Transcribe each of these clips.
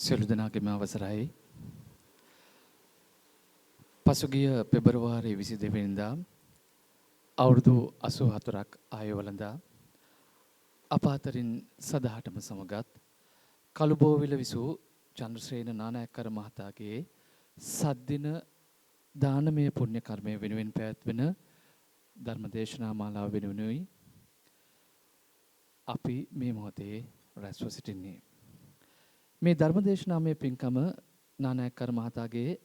සියලු දෙනාගේම අවසරයි. පසුගිය පෙබරවාරි 22 වෙනිදා අවුරුදු 84ක් ආයුවලඳා අප අතරින් සදහටම සමගත් කළුබෝවිල විසූ චන්ද්‍රසේන නානායක්කර මහතාගේ සද්දින දානමය පුණ්‍ය කර්මය වෙනුවෙන් පැවැත්වෙන ධර්මදේශනා මාලාව වෙනුවෙනුයි අපි මේ මොහොතේ රැස්ව සිටින්නේ. මේ ධර්මදේශනාමය පින්කම නානායක්කර මහතාගේ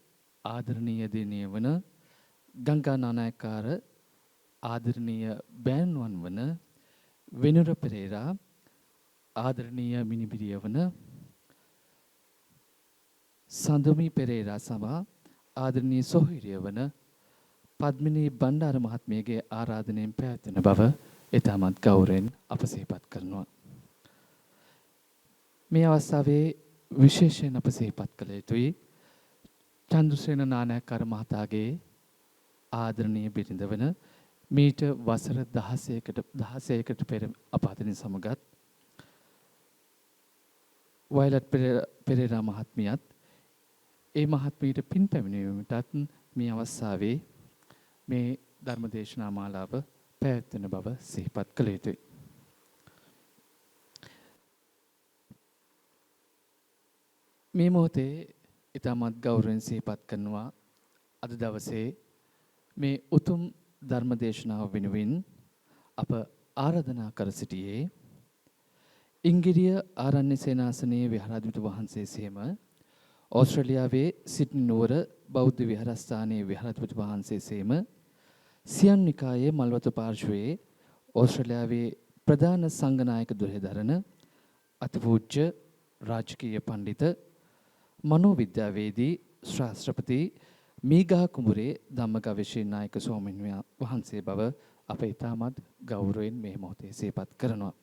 ආදරණීය දිනිය වන ගංගා නානායක්කාර ආදරණීය බෑන්වන් වන වෙනුර පෙරේරා ආදරණීය මිනිබිරිය වන සඳුමි පෙරේරා සමා ආදරණීය සොහොයුරිය වන පද්මිනී බණ්ඩාර මහත්මියගේ ආරාධනයෙන් පැවැත්වෙන බව ඊටමත් ගෞරවයෙන් අප සිහිපත් කරනවා. මේ අවස්ථාවේ විශේෂයෙන් අප සිහිපත් කළ යුතුයි චන්ද්‍රසේන නානායක්කර මහතාගේ ආදරණීය බිරිඳ වන මීට වසර 16කට පෙර අප අතරින් සමගත් වයලට් පෙරේරා මහත්මියත් ඒ මහත්මියට පින් පැමිණීමටත් මේ අවස්ථාවේ මේ ධර්මදේශනා මාලාව පැවැත්වෙන බව සිහිපත් කළ යුතුයි. මේ මොහොතේ ඊටමත් ගෞරවයෙන් සිහිපත් කරනවා අද දවසේ මේ උතුම් ධර්මදේශනාව වෙනුවෙන් අප ආරාධනා කර සිටියේ ඉංගිරිය ආරණ්‍ය සේනාසනයේ විහාරාධිපති වහන්සේ සේම ඕස්ට්‍රේලියාවේ සිඩ්නි නුවර බෞද්ධ විහාරස්ථානයේ විහාරාධිපති වහන්සේ සේම සියම් නිකායේ මල්වතු පාර්ශ්වයේ ඕස්ට්‍රේලියාවේ ප්‍රධාන සංඝනායක දුරේදරණ අතිපූජ්‍ය රාජකීය පඬිත මනෝවිද්‍යාවේදී ශාස්ත්‍රපති මීගහ කුඹුරේ ධම්මගවේෂී නායක ස්වාමීන් වහන්සේ බව අප ඉතාමත් ගෞරවයෙන් මේ මොහොතේ සිහිපත් කරනවා.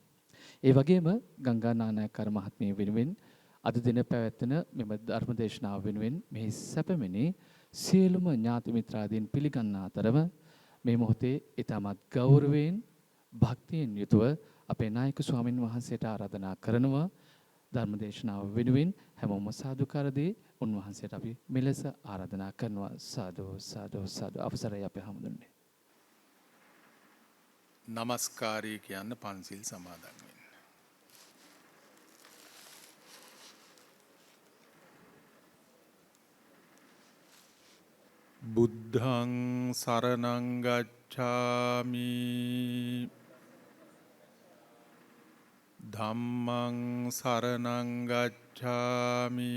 ඒ වගේම ගංගා නානායක්කර මහත්මිය වෙනුවෙන් අද දින පැවැත්වෙන මෙම ධර්මදේශනාව වෙනුවෙන් මෙහි සැපමෙනි සියලුම ඥාති මිත්‍රාදීන් පිළිගන්නා අතරම මේ මොහොතේ ඉතාමත් ගෞරවයෙන් භක්තියෙන් යුතුව අපේ නායක ස්වාමින් වහන්සේට ආරාධනා කරනවා ධර්මදේශනාව වෙනුවෙන් හැමෝම සාදුකාර දී උන්වහන්සේට අපි මෙලෙස ආරාධනා කරනවා. සාදු සාදු සාදු. අවසරයි අපේ හැමදෙන්නේ. නමස්කාරය කියන්න පන්සිල් සමාදන් වෙන්න. බුද්ධං සරණං ගච්ඡාමි ධම්මං සරණං ගච්ඡාමි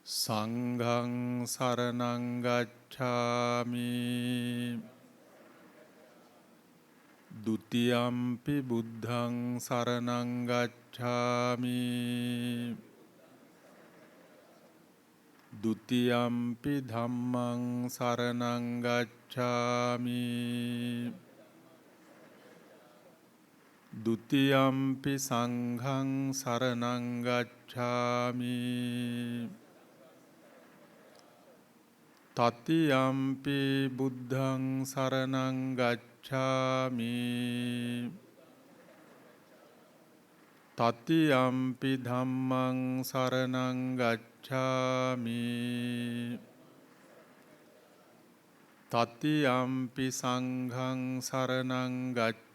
සංඝං සරණං ගච්ඡාමි ဒုတိယံ පි බුද්ධං සරණං ගච්ඡාමි ဒုတိယံ පි ධම්මං සරණං ගච්ඡාමි ဒုတိယံ පි සංඝං සරණං ගච්ඡාමි တတိယံ පි බුද්ධං සරණං ගච්ඡාමි တတိယံ පි ධම්මං සරණං ගච්ඡාමි တတိယံ පි සංඝං සරණං ගච්ඡාමි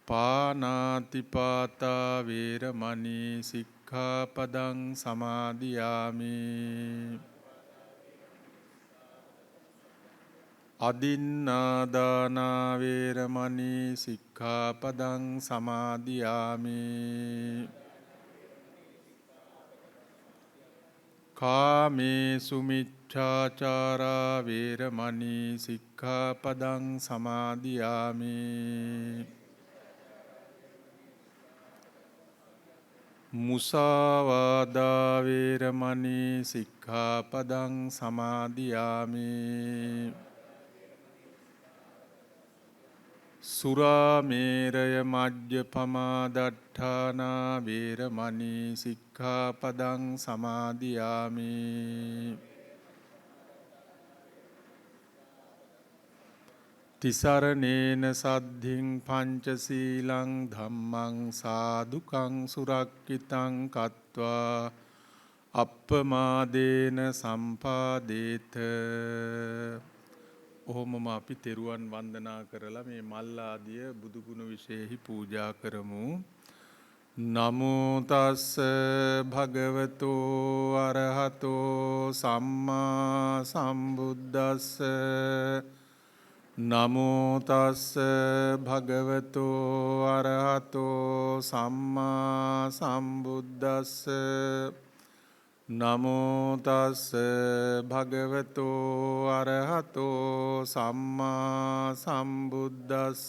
පාණාතිපාතා වේරමණී සික්ඛාපදං සමාදියාමි အදින්නා දාන වේරමණී සික්ඛාපදං සමාදියාමි කාමේසු මිච්ඡාචාරා වේරමණී සික්ඛාපදං සමාදියාමි มุสาวาดาเวรมณีสิกขาปดังสมาธิยามิสุราเมรยมัจญปมาดัฏฐานาเวรมณีสิกขาปดังสมาธิยามิ อ තිසරණේන සද්ධින් පංචසීලං ධම්මං සාදුකං සුරක්කිතං කତ୍වා අප්පමාදේන සම්පාදේත. ඔහොමම අපි තෙරුවන් වන්දනා කරලා මේ මල් ආදිය බුදුගුණ විශේෂෙහි පූජා කරමු. නමෝ තස්ස භගවතෝ අරහතෝ සම්මා සම්බුද්දස්ස. නමෝ තස්ස භගවතෝ අරහතෝ සම්මා සම්බුද්දස්ස. නමෝ තස්ස භගවතෝ අරහතෝ සම්මා සම්බුද්දස්ස.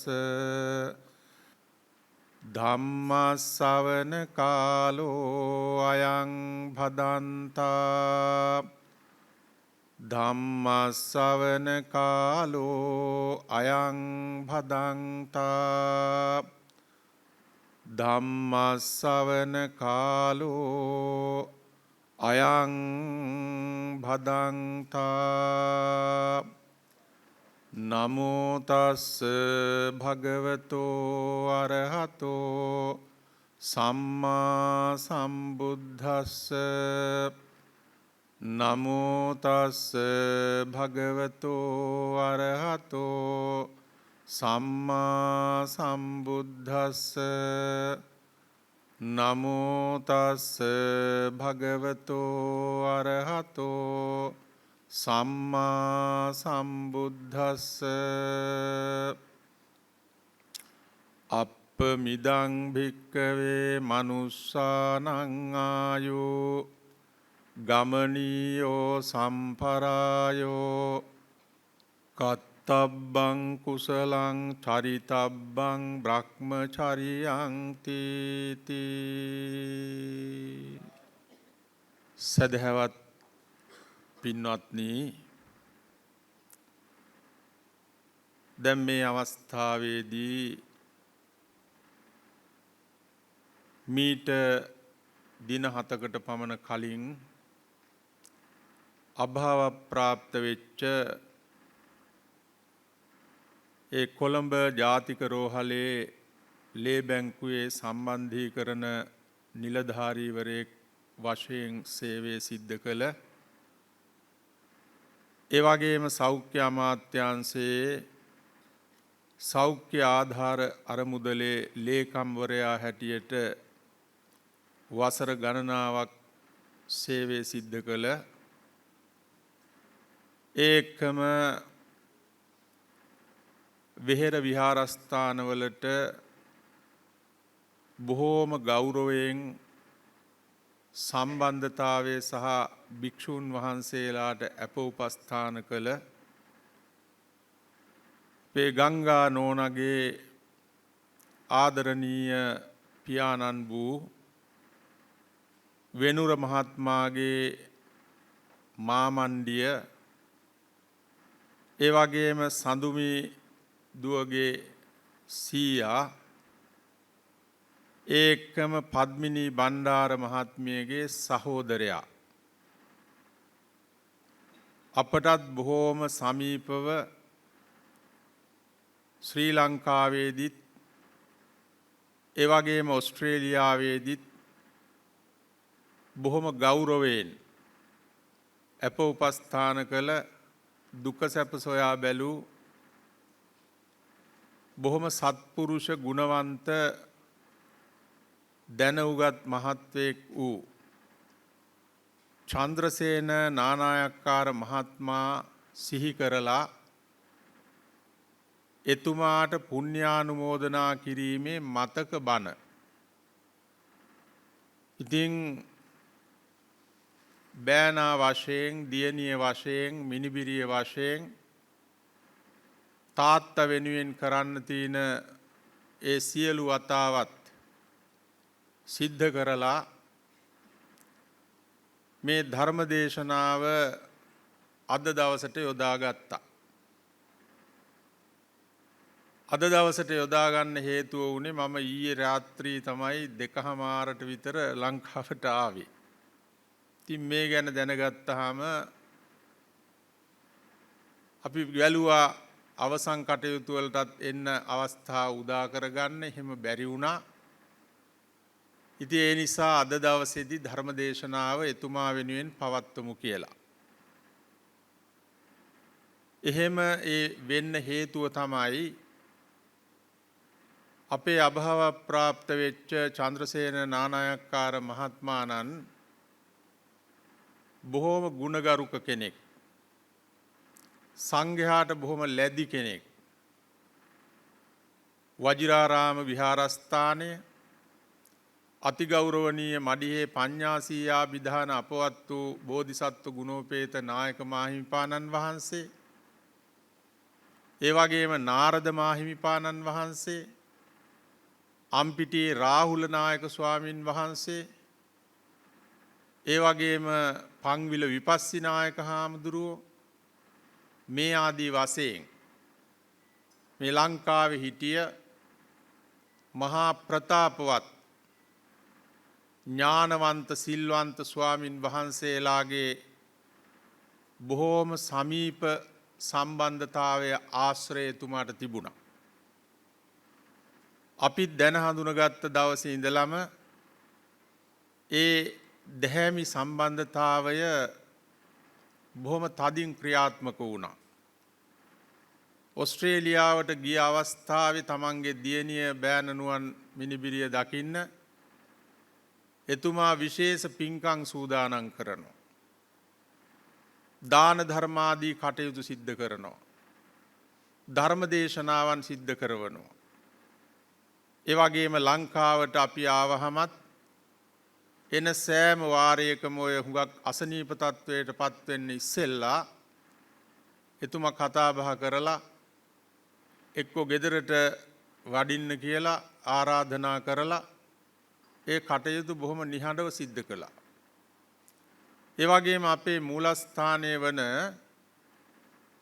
ධම්මස්සවන කාලෝ අයං භදන්තා. ධම්මස්සවන කාලෝ අයං භදන්තා. ධම්මස්සවන කාලෝ අයං භදන්තා. නමෝ තස්ස භගවතෝ අරහතෝ සම්මා සම්බුද්දස්ස. නමෝ තස්ස භගවතෝ අරහතෝ සම්මා සම්බුද්දස්ස. නමෝ තස්ස භගවතෝ අරහතෝ සම්මා සම්බුද්දස්ස. අප්පමිදං භික්කවේ මනුස්සානං ආයෝ ගමනීයෝ සම්පරායෝ කත්තබ්බං කුසලං චරිතබ්බං බ්‍රහ්මචරියං තීති. සදහවත් පින්වත්නි, දැන් මේ අවස්ථාවේදී මීට දින 7කට පමණ කලින් අභාව ප්‍රාප්ත වෙච්ච ඒ කොළඹ ජාතික රෝහලේ ලේ බැංකුවේ සම්බන්ධීකරණ නිලධාරීවරයෙක් වශයෙන් සේවය සිද්ධ කළ, ඒ වගේම සෞඛ්‍ය අමාත්‍යාංශයේ සෞඛ්‍ය ආධාර අරමුදලේ ලේකම්වරයා හැටියට වසර ගණනාවක් සේවය සිද්ධ කළ, ඒකම විහෙර විහාරස්ථානවලට බොහෝම ගෞරවයෙන් සම්බන්ධතාවය සහ භික්ෂූන් වහන්සේලාට අප උපස්ථාන කළ අපේ ගංගා නෝනගේ ආදරණීය පියාණන් වූ වෙනුර මහත්මාගේ මාමණ්ඩිය, ඒ වගේම සඳුමි දුවගේ සීයා, ඒකම පද්මිනී බණ්ඩාර මහත්මියගේ සහෝදරයා අපටත් බොහෝම සමීපව ශ්‍රී ලංකාවේදීත් ඒ වගේම ඕස්ට්‍රේලියාවේදීත් බොහොම ගෞරවයෙන් අප උපස්ථාන කළ, දුක සැප සොයා බැලූ බොහොම සත්පුරුෂ ගුණවන්ත දැනුගත් මහත්වෙක් වූ චන්ද්‍රසේන නානායක්කාර මහත්මයා සිහි කරලා එතුමාට පුණ්‍යානුමෝදනා කිරීමේ මතක බණ. ඉතින් බෑනා වශයෙන්, දියණිය වශයෙන්, මිනිබිරිය වශයෙන් තාත්තා වෙනුවෙන් කරන්න තියෙන ඒ සියලු වතාවත් සිද්ධ කරලා මේ ධර්ම දේශනාව අද දවසට යොදාගත්තා. අද දවසට යොදා ගන්න හේතුව වුණේ මම ඊයේ රාත්‍රී තමයි 2:00ට විතර ලංකාවට ආවේ. ඉතින් මේ ගැන දැනගත්තාම අපි වැළුවා අවසන් කටයුතු වලටත් එන්න අවස්ථාව උදා කරගන්න එහෙම බැරි වුණා. ඉතින් ඒ නිසා අද දවසේදී ධර්ම දේශනාව එතුමා වෙනුවෙන් පවත්වමු කියලා. එහෙම ඒ වෙන්න හේතුව තමයි අපේ අභාව ප්‍රාප්ත වෙච්ච චන්ද්‍රසේන නානායක්කාර මහත්මාණන් බොහෝම ගුණගරුක කෙනෙක්. සංඝයාට බොහොම ලැබි කෙනෙක්. වජිරාරාම විහාරස්ථානය අතිගෞරවනීය මඩිහේ පඤ්ඤාසීයා විධාන අපවත් වූ බෝධිසත්ව ගුණෝපේත නායක මාහිමිපාණන් වහන්සේ, ඒ වගේම නාරද මාහිමිපාණන් වහන්සේ, අම්පිටියේ රාහුල නායක ස්වාමින් වහන්සේ, ඒ වගේම පංවිල විපස්සී නායක හාමුදුරුවෝ, මේ ආදී වශයෙන් මේ ලංකාවේ හිටිය මහා ප්‍රතාපවත් ඥානවන්ත සිල්වන්ත ස්වාමින් වහන්සේලාගේ බොහෝම සමීප සම්බන්ධතාවය ආශ්‍රය එතුමාට තිබුණා. අපි දැන හඳුනගත්ත දවසේ ඉඳලම ඒ දැහැමි සම්බන්ධතාවය බොහොම තදින් ක්‍රියාත්මක වුණා. ඔස්ට්‍රේලියාවට ගිය අවස්ථාවේ තමන්ගේ දියණිය බෑණනුවන් මිනිබිරිය දකින්න එතුමා විශේෂ පින්කම් සූදානම් කරනවා. දාන ධර්මාදී කටයුතු සිද්ධ කරනවා. ධර්ම දේශනාවන් සිද්ධ කරවනවා. ඒ වගේම ලංකාවට අපි ආවහමත් එන සෑම වාරයකම ඔය හුඟක් අසනීප තත්වයට පත් වෙන්න ඉස්සෙල්ලා එතුමා කතා බහ කරලා එක්කෝ ගෙදරට වඩින්න කියලා ආරාධනා කරලා ඒ කටයුතු බොහොම නිහඬව සිද්ධ කළා. ඒ වගේම අපේ මූලස්ථානයේ වන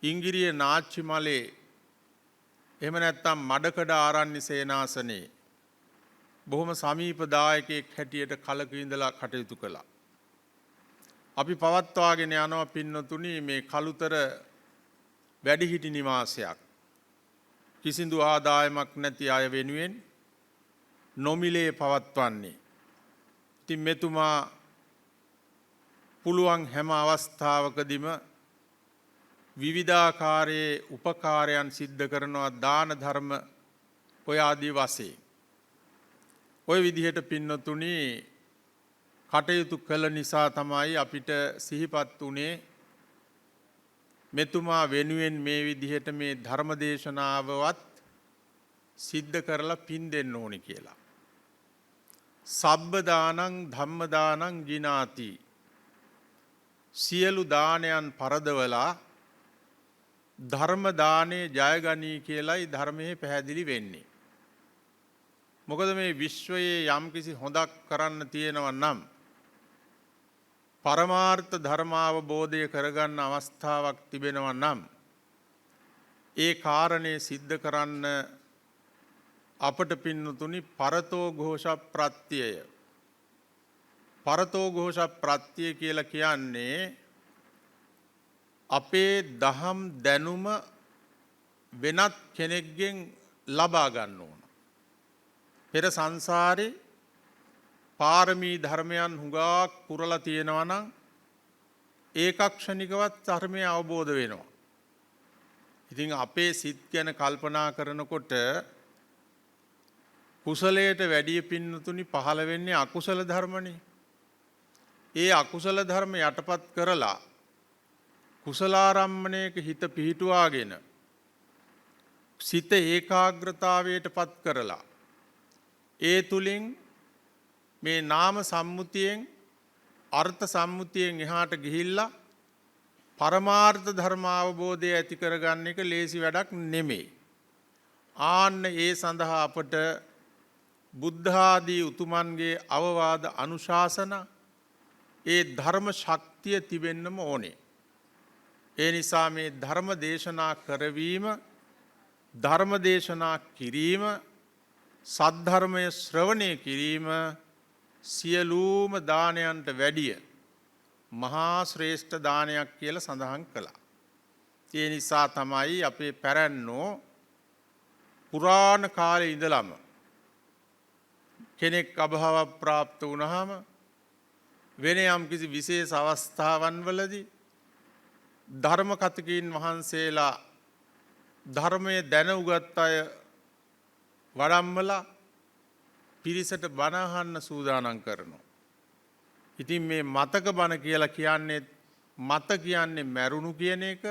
ඉංගිරිය නාච්චි මලේ එහෙම නැත්නම් මඩකඩ ආරණ්‍ය සේනාසනේ බොහොම සමීප දායකයෙක් හැටියට කලක ඉඳලා කටයුතු කළා. අපි පවත්වාගෙන යනවා පින්නතුනි මේ කළුතර වැඩිහිටි නිවාසයක්. කිසිදු ආදායමක් නැති අය වෙනුවෙන් නොමිලේ පවත්වන්නේ. ඉතින් මෙතුමා පුළුවන් හැම අවස්ථාවකදීම විවිධාකාරයේ උපකාරයන් සිද්ධ කරනවා දාන ධර්ම ඔය ආදී වශයෙන්. ඔය විදිහට පින්නතුනි කටයුතු කළ නිසා තමයි අපිට සිහිපත් වුණේ මෙතුමා වෙනුවෙන් මේ විදිහට මේ ධර්ම දේශනාවවත් සිද්ධ කරලා පින් දෙන්න ඕනි කියලා. සබ්බ දානං ධම්ම දානං ජිනාති. සියලු දානයන් පරදවලා ධර්ම දානේ ජයගනී කියලයි ධර්මයේ පැහැදිලි වෙන්නේ. මොකද මේ විශ්වයේ යම්කිසි හොඳක් කරන්න තියෙනවා නම් පරමාර්ථ ධර්මාවබෝධය කරගන්න අවස්ථාවක් තිබෙනවා නම් ඒ කාරණේ සිද්ධ කරන්න අපට පින්නතුනි පරතෝ ഘോഷ ප්‍රත්‍යය. පරතෝ ഘോഷ ප්‍රත්‍යය කියලා කියන්නේ අපේ දහම් දැනුම වෙනත් කෙනෙක්ගෙන් ලබා ගන්න ඕන. පෙර සංසාරේ පාරමී ධර්මයන් හුඟක් පුරලා තියෙනවා නම් ඒකක්ෂණිකවත් ධර්මය අවබෝධ වෙනවා. ඉතින් අපේ සිත් ගැන කල්පනා කරනකොට කුසලයට වැඩිය පින්නතුනි පහළ වෙන්නේ අකුසල ධර්මනේ. ඒ අකුසල ධර්ම යටපත් කරලා කුසලාරම්මණයක හිත පිහිටුවාගෙන සිත ඒකාග්‍රතාවයට පත් කරලා ඒ තුලින් මේ නාම සම්මුතියෙන් අර්ථ සම්මුතියෙන් එහාට ගිහිල්ලා පරමාර්ථ ධර්ම අවබෝධය ඇති කරගන්න එක ලේසි වැඩක් නෙමෙයි. ආන්න ඒ සඳහා අපට බුද්ධ ආදී උතුමන්ගේ අවවාද අනුශාසන ඒ ධර්ම ශක්තිය තිබෙන්නම ඕනේ. ඒ නිසා මේ ධර්ම දේශනා කරවීම, ධර්ම දේශනා කිරීම, සද්ධර්මය ශ්‍රවණය කිරීම සියලුම දානයන්ට වැඩිය මහා ශ්‍රේෂ්ඨ දානයක් කියලා සඳහන් කළා. ඒ නිසා තමයි අපේ පැරැන්නෝ පුරාණ කාලේ ඉඳලම කෙනෙක් අභාව ප්‍රාප්ත වුණාම වෙන යම් කිසි විශේෂ අවස්ථාවන් වලදී ධර්ම කතිකයින් වහන්සේලා ධර්මයේ දැන උගත් අය වඩම්මලා පිරිසට බණ අහන්න සූදානම් කරනවා. ඉතින් මේ මතක බණ කියලා කියන්නේ මත කියන්නේ මැරුණු කියන එක,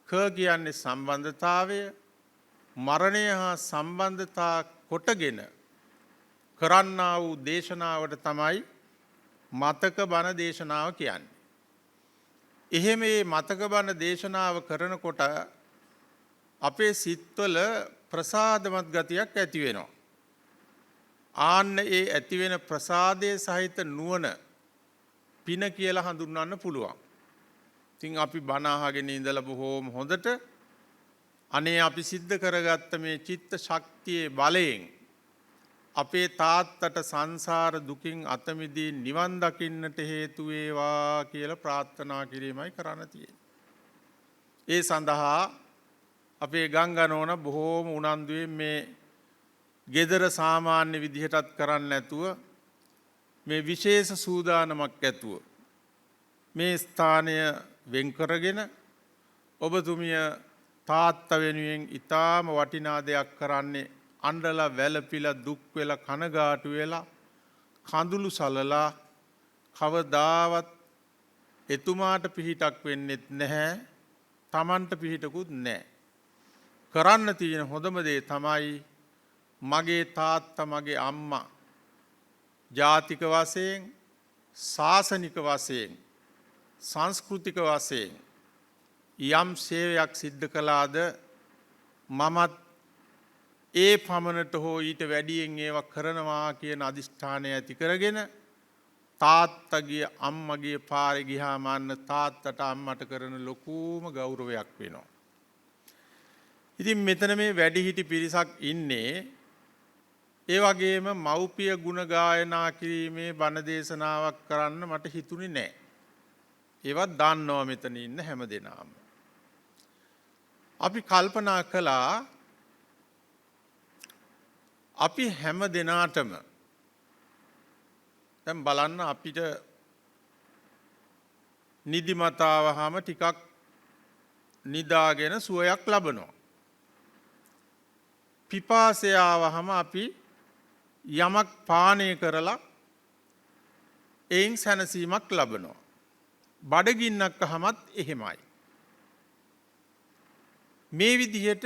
ක කියන්නේ සම්බන්ධතාවය, මරණය හා සම්බන්ධතා කොටගෙන කරන්නා වූ දේශනාවට තමයි මතක බණ දේශනාව කියන්නේ. එහෙම මේ මතක බණ දේශනාව කරනකොට අපේ සිත්වල ප්‍රසාදමත් ගතියක් ඇති වෙනවා. ආන්න ඒ ඇති වෙන ප්‍රසාදයේ සහිත නුවණ පින කියලා හඳුන්වන්න පුළුවන්. ඉතින් අපි බණ අහගෙන ඉඳලා බොහෝම හොඳට අනේ අපි සිද්ධ කරගත්ත මේ චිත්ත ශක්තියේ බලයෙන් අපේ තාත්තට සංසාර දුකින් අත මිදී නිවන් දකින්නට හේතු වේවා කියලා ප්‍රාර්ථනා කිරීමයි කරන්න තියෙන්නේ. ඒ සඳහා අපේ ගංගනෝන බොහෝම උනන්දුවෙන් මේ ගෙදර සාමාන්‍ය විදිහටත් කරන්න නැතුව මේ විශේෂ සූදානමක් ඇතුව මේ ස්ථානය වෙන් කරගෙන ඔබතුමිය තාත්තා වෙනුවෙන් ඊටාම වටිනා දෙයක් කරන්නේ අඬලා වැළපිලා දුක් වෙලා කනගාටු වෙලා කඳුළු සලලා කවදාවත් එතුමාට පිහිටක් වෙන්නෙත් නැහැ, Tamanට පිහිටකුත් නැහැ. කරන්න තියෙන හොඳම දේ තමයි මගේ තාත්තා මගේ අම්මා ජාතික වශයෙන් ශාසනික වශයෙන් සංස්කෘතික වශයෙන් යම් සේවයක් සිද්ධ කළාද මමත් ඒ පමණට හෝ ඊට වැඩියෙන් ඒවා කරනවා කියන අදිෂ්ඨානය ඇති කරගෙන තාත්තගේ අම්මගේ පාරේ ගියාම අන්න තාත්තට අම්මට කරන ලොකුම ගෞරවයක් වෙනවා. ඉතින් මෙතන මේ වැඩිහිටි පිරිසක් ඉන්නේ ඒ වගේම මව්පිය ගුණ ගායනා කිරීමේ බණ දේශනාවක් කරන්න මට හිතුනේ නැහැ. ඒවත් දන්නවා මෙතන ඉන්න හැම දෙනාම. අපි කල්පනා කළා අපි හැම දෙනාටම දැන් බලන්න අපිට නිදිමතාවහම ටිකක් නිදාගෙන සුවයක් ලබනවා. පිපාසය ආවහම අපි යමක් පානය කරලා එයින් සැනසීමක් ලබනවා. බඩගින්නක් අහමත් එහෙමයි. මේ විදිහට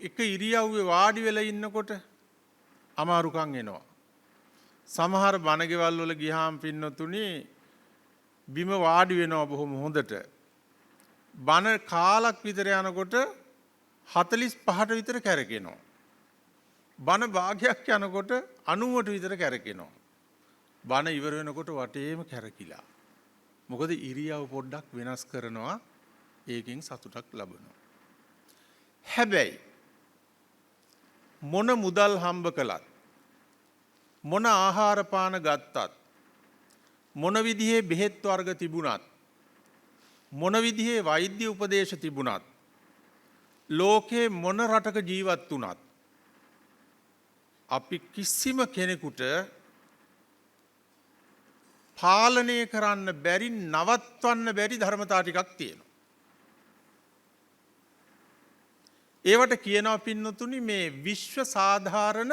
එක ඉරියව්වේ වාඩි වෙලා ඉන්නකොට අමාරුකම් එනවා. සමහර බණගෙවල් වල ගියාම පින්නතුනි බිම වාඩි වෙනවා බොහොම හොඳට. බණ කාලක් විතර යනකොට 45ට විතර කැරකෙනවා. බණ භාගයක් යනකොට 90ට විතර කැරකෙනවා. බණ ඉවර වෙනකොට වටේම කැරකිලා. මොකද ඉරියව් පොඩ්ඩක් වෙනස් කරනවා, ඒකෙන් සතුටක් ලබනවා. හැබැයි මොන මුදල් හම්බ කළත් මොන ආහාර පාන ගත්තත් මොන විදිහේ බෙහෙත් වර්ග තිබුණත් මොන විදිහේ වෛද්‍ය උපදේශ තිබුණත් ලෝකේ මොන රටක ජීවත් වුණත් අපි කිසිම කෙනෙකුට පාලනය කරන්න බැරි, නවත්වන්න බැරි ධර්මතා ටිකක් තියෙනවා. ඒවට කියනවා පින්නතුනි මේ විශ්ව සාධාරණ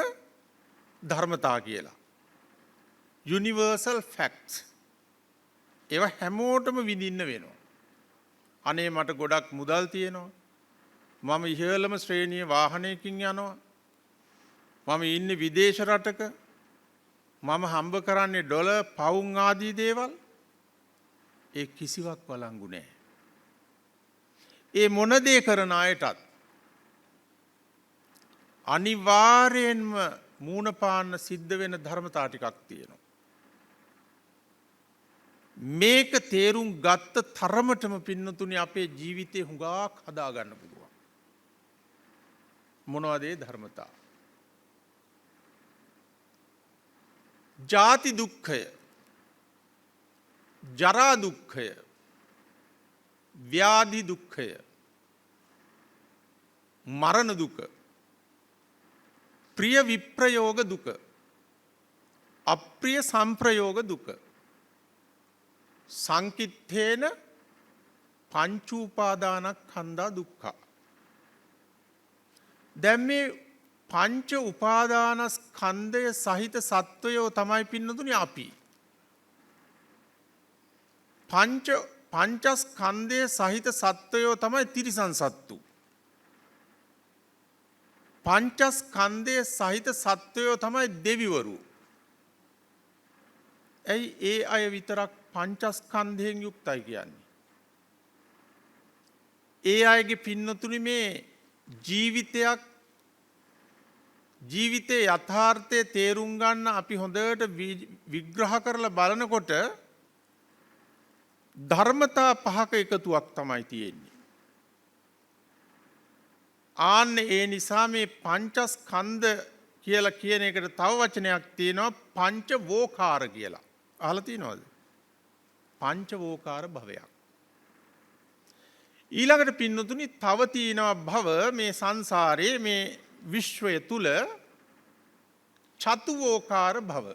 ධර්මතා කියලා. Universal facts. ඒවා හැමෝටම විඳින්න වෙනවා. අනේ මට ගොඩක් මුදල් තියෙනවා. මම ඉහළම ශ්‍රේණියේ වාහනයකින් යනවා. මම ඉන්නේ විදේශ රටක. මම හම්බ කරන්නේ ඩොලර් පවුම් ආදී දේවල්. ඒ කිසිවක් වළංගු නැහැ. ඒ මොන දේ කරන අයටත් අනිවාර්යෙන්ම මූණ පාන්න සිද්ධ වෙන ධර්මතා ටිකක් තියෙනවා. මේක තේරුම් ගත්ත තරමටම පින්නතුනි අපේ ජීවිතේ හුඟක් හදා ගන්න පුළුවන්. මොනවද ඒ ධර්මතා? ජාති දුක්ඛය, ජරා දුක්ඛය, ව්‍යාධි දුක්ඛය, මරණ දුක, ප්‍රිය විප්‍රයෝග දුක, අප්‍රිය සම්ප්‍රයෝග දුක, සංකිට්ඨේන පංචූපාදානස්කන්ධා දුක්ඛා. දැන් මේ පංච උපාදානස්කන්ධය සහිත සත්වයෝ තමයි පින්නතුනි අපි. පංචස්කන්ධය සහිත සත්වයෝ තමයි තිරිසන් සත්තු. පංචස්කන්ධය සහිත සත්වයෝ තමයි දෙවිවරු. ඇයි ඒ අය විතරක් පංචස්කන්ධයෙන් යුක්තයි කියන්නේ? ඒ අයගේ පින්නතුනි මේ ජීවිතයේ යථාර්ථය තේරුම් ගන්න අපි හොඳට විග්‍රහ කරලා බලනකොට ධර්මතා පහක එකතුවක් තමයි තියෙන්නේ. ආන්න ඒ නිසා මේ පංචස්කන්ධ කියලා කියන එකට තව වචනයක් තියෙනවා පංච වෝකාර කියලා. අහලා තියෙනවද? පංච වෝකාර භවයක්. ඊළඟට පින්නතුනි තව තියෙනවා භව මේ සංසාරයේ මේ විශ්වය තුල චතුවෝකාර භව.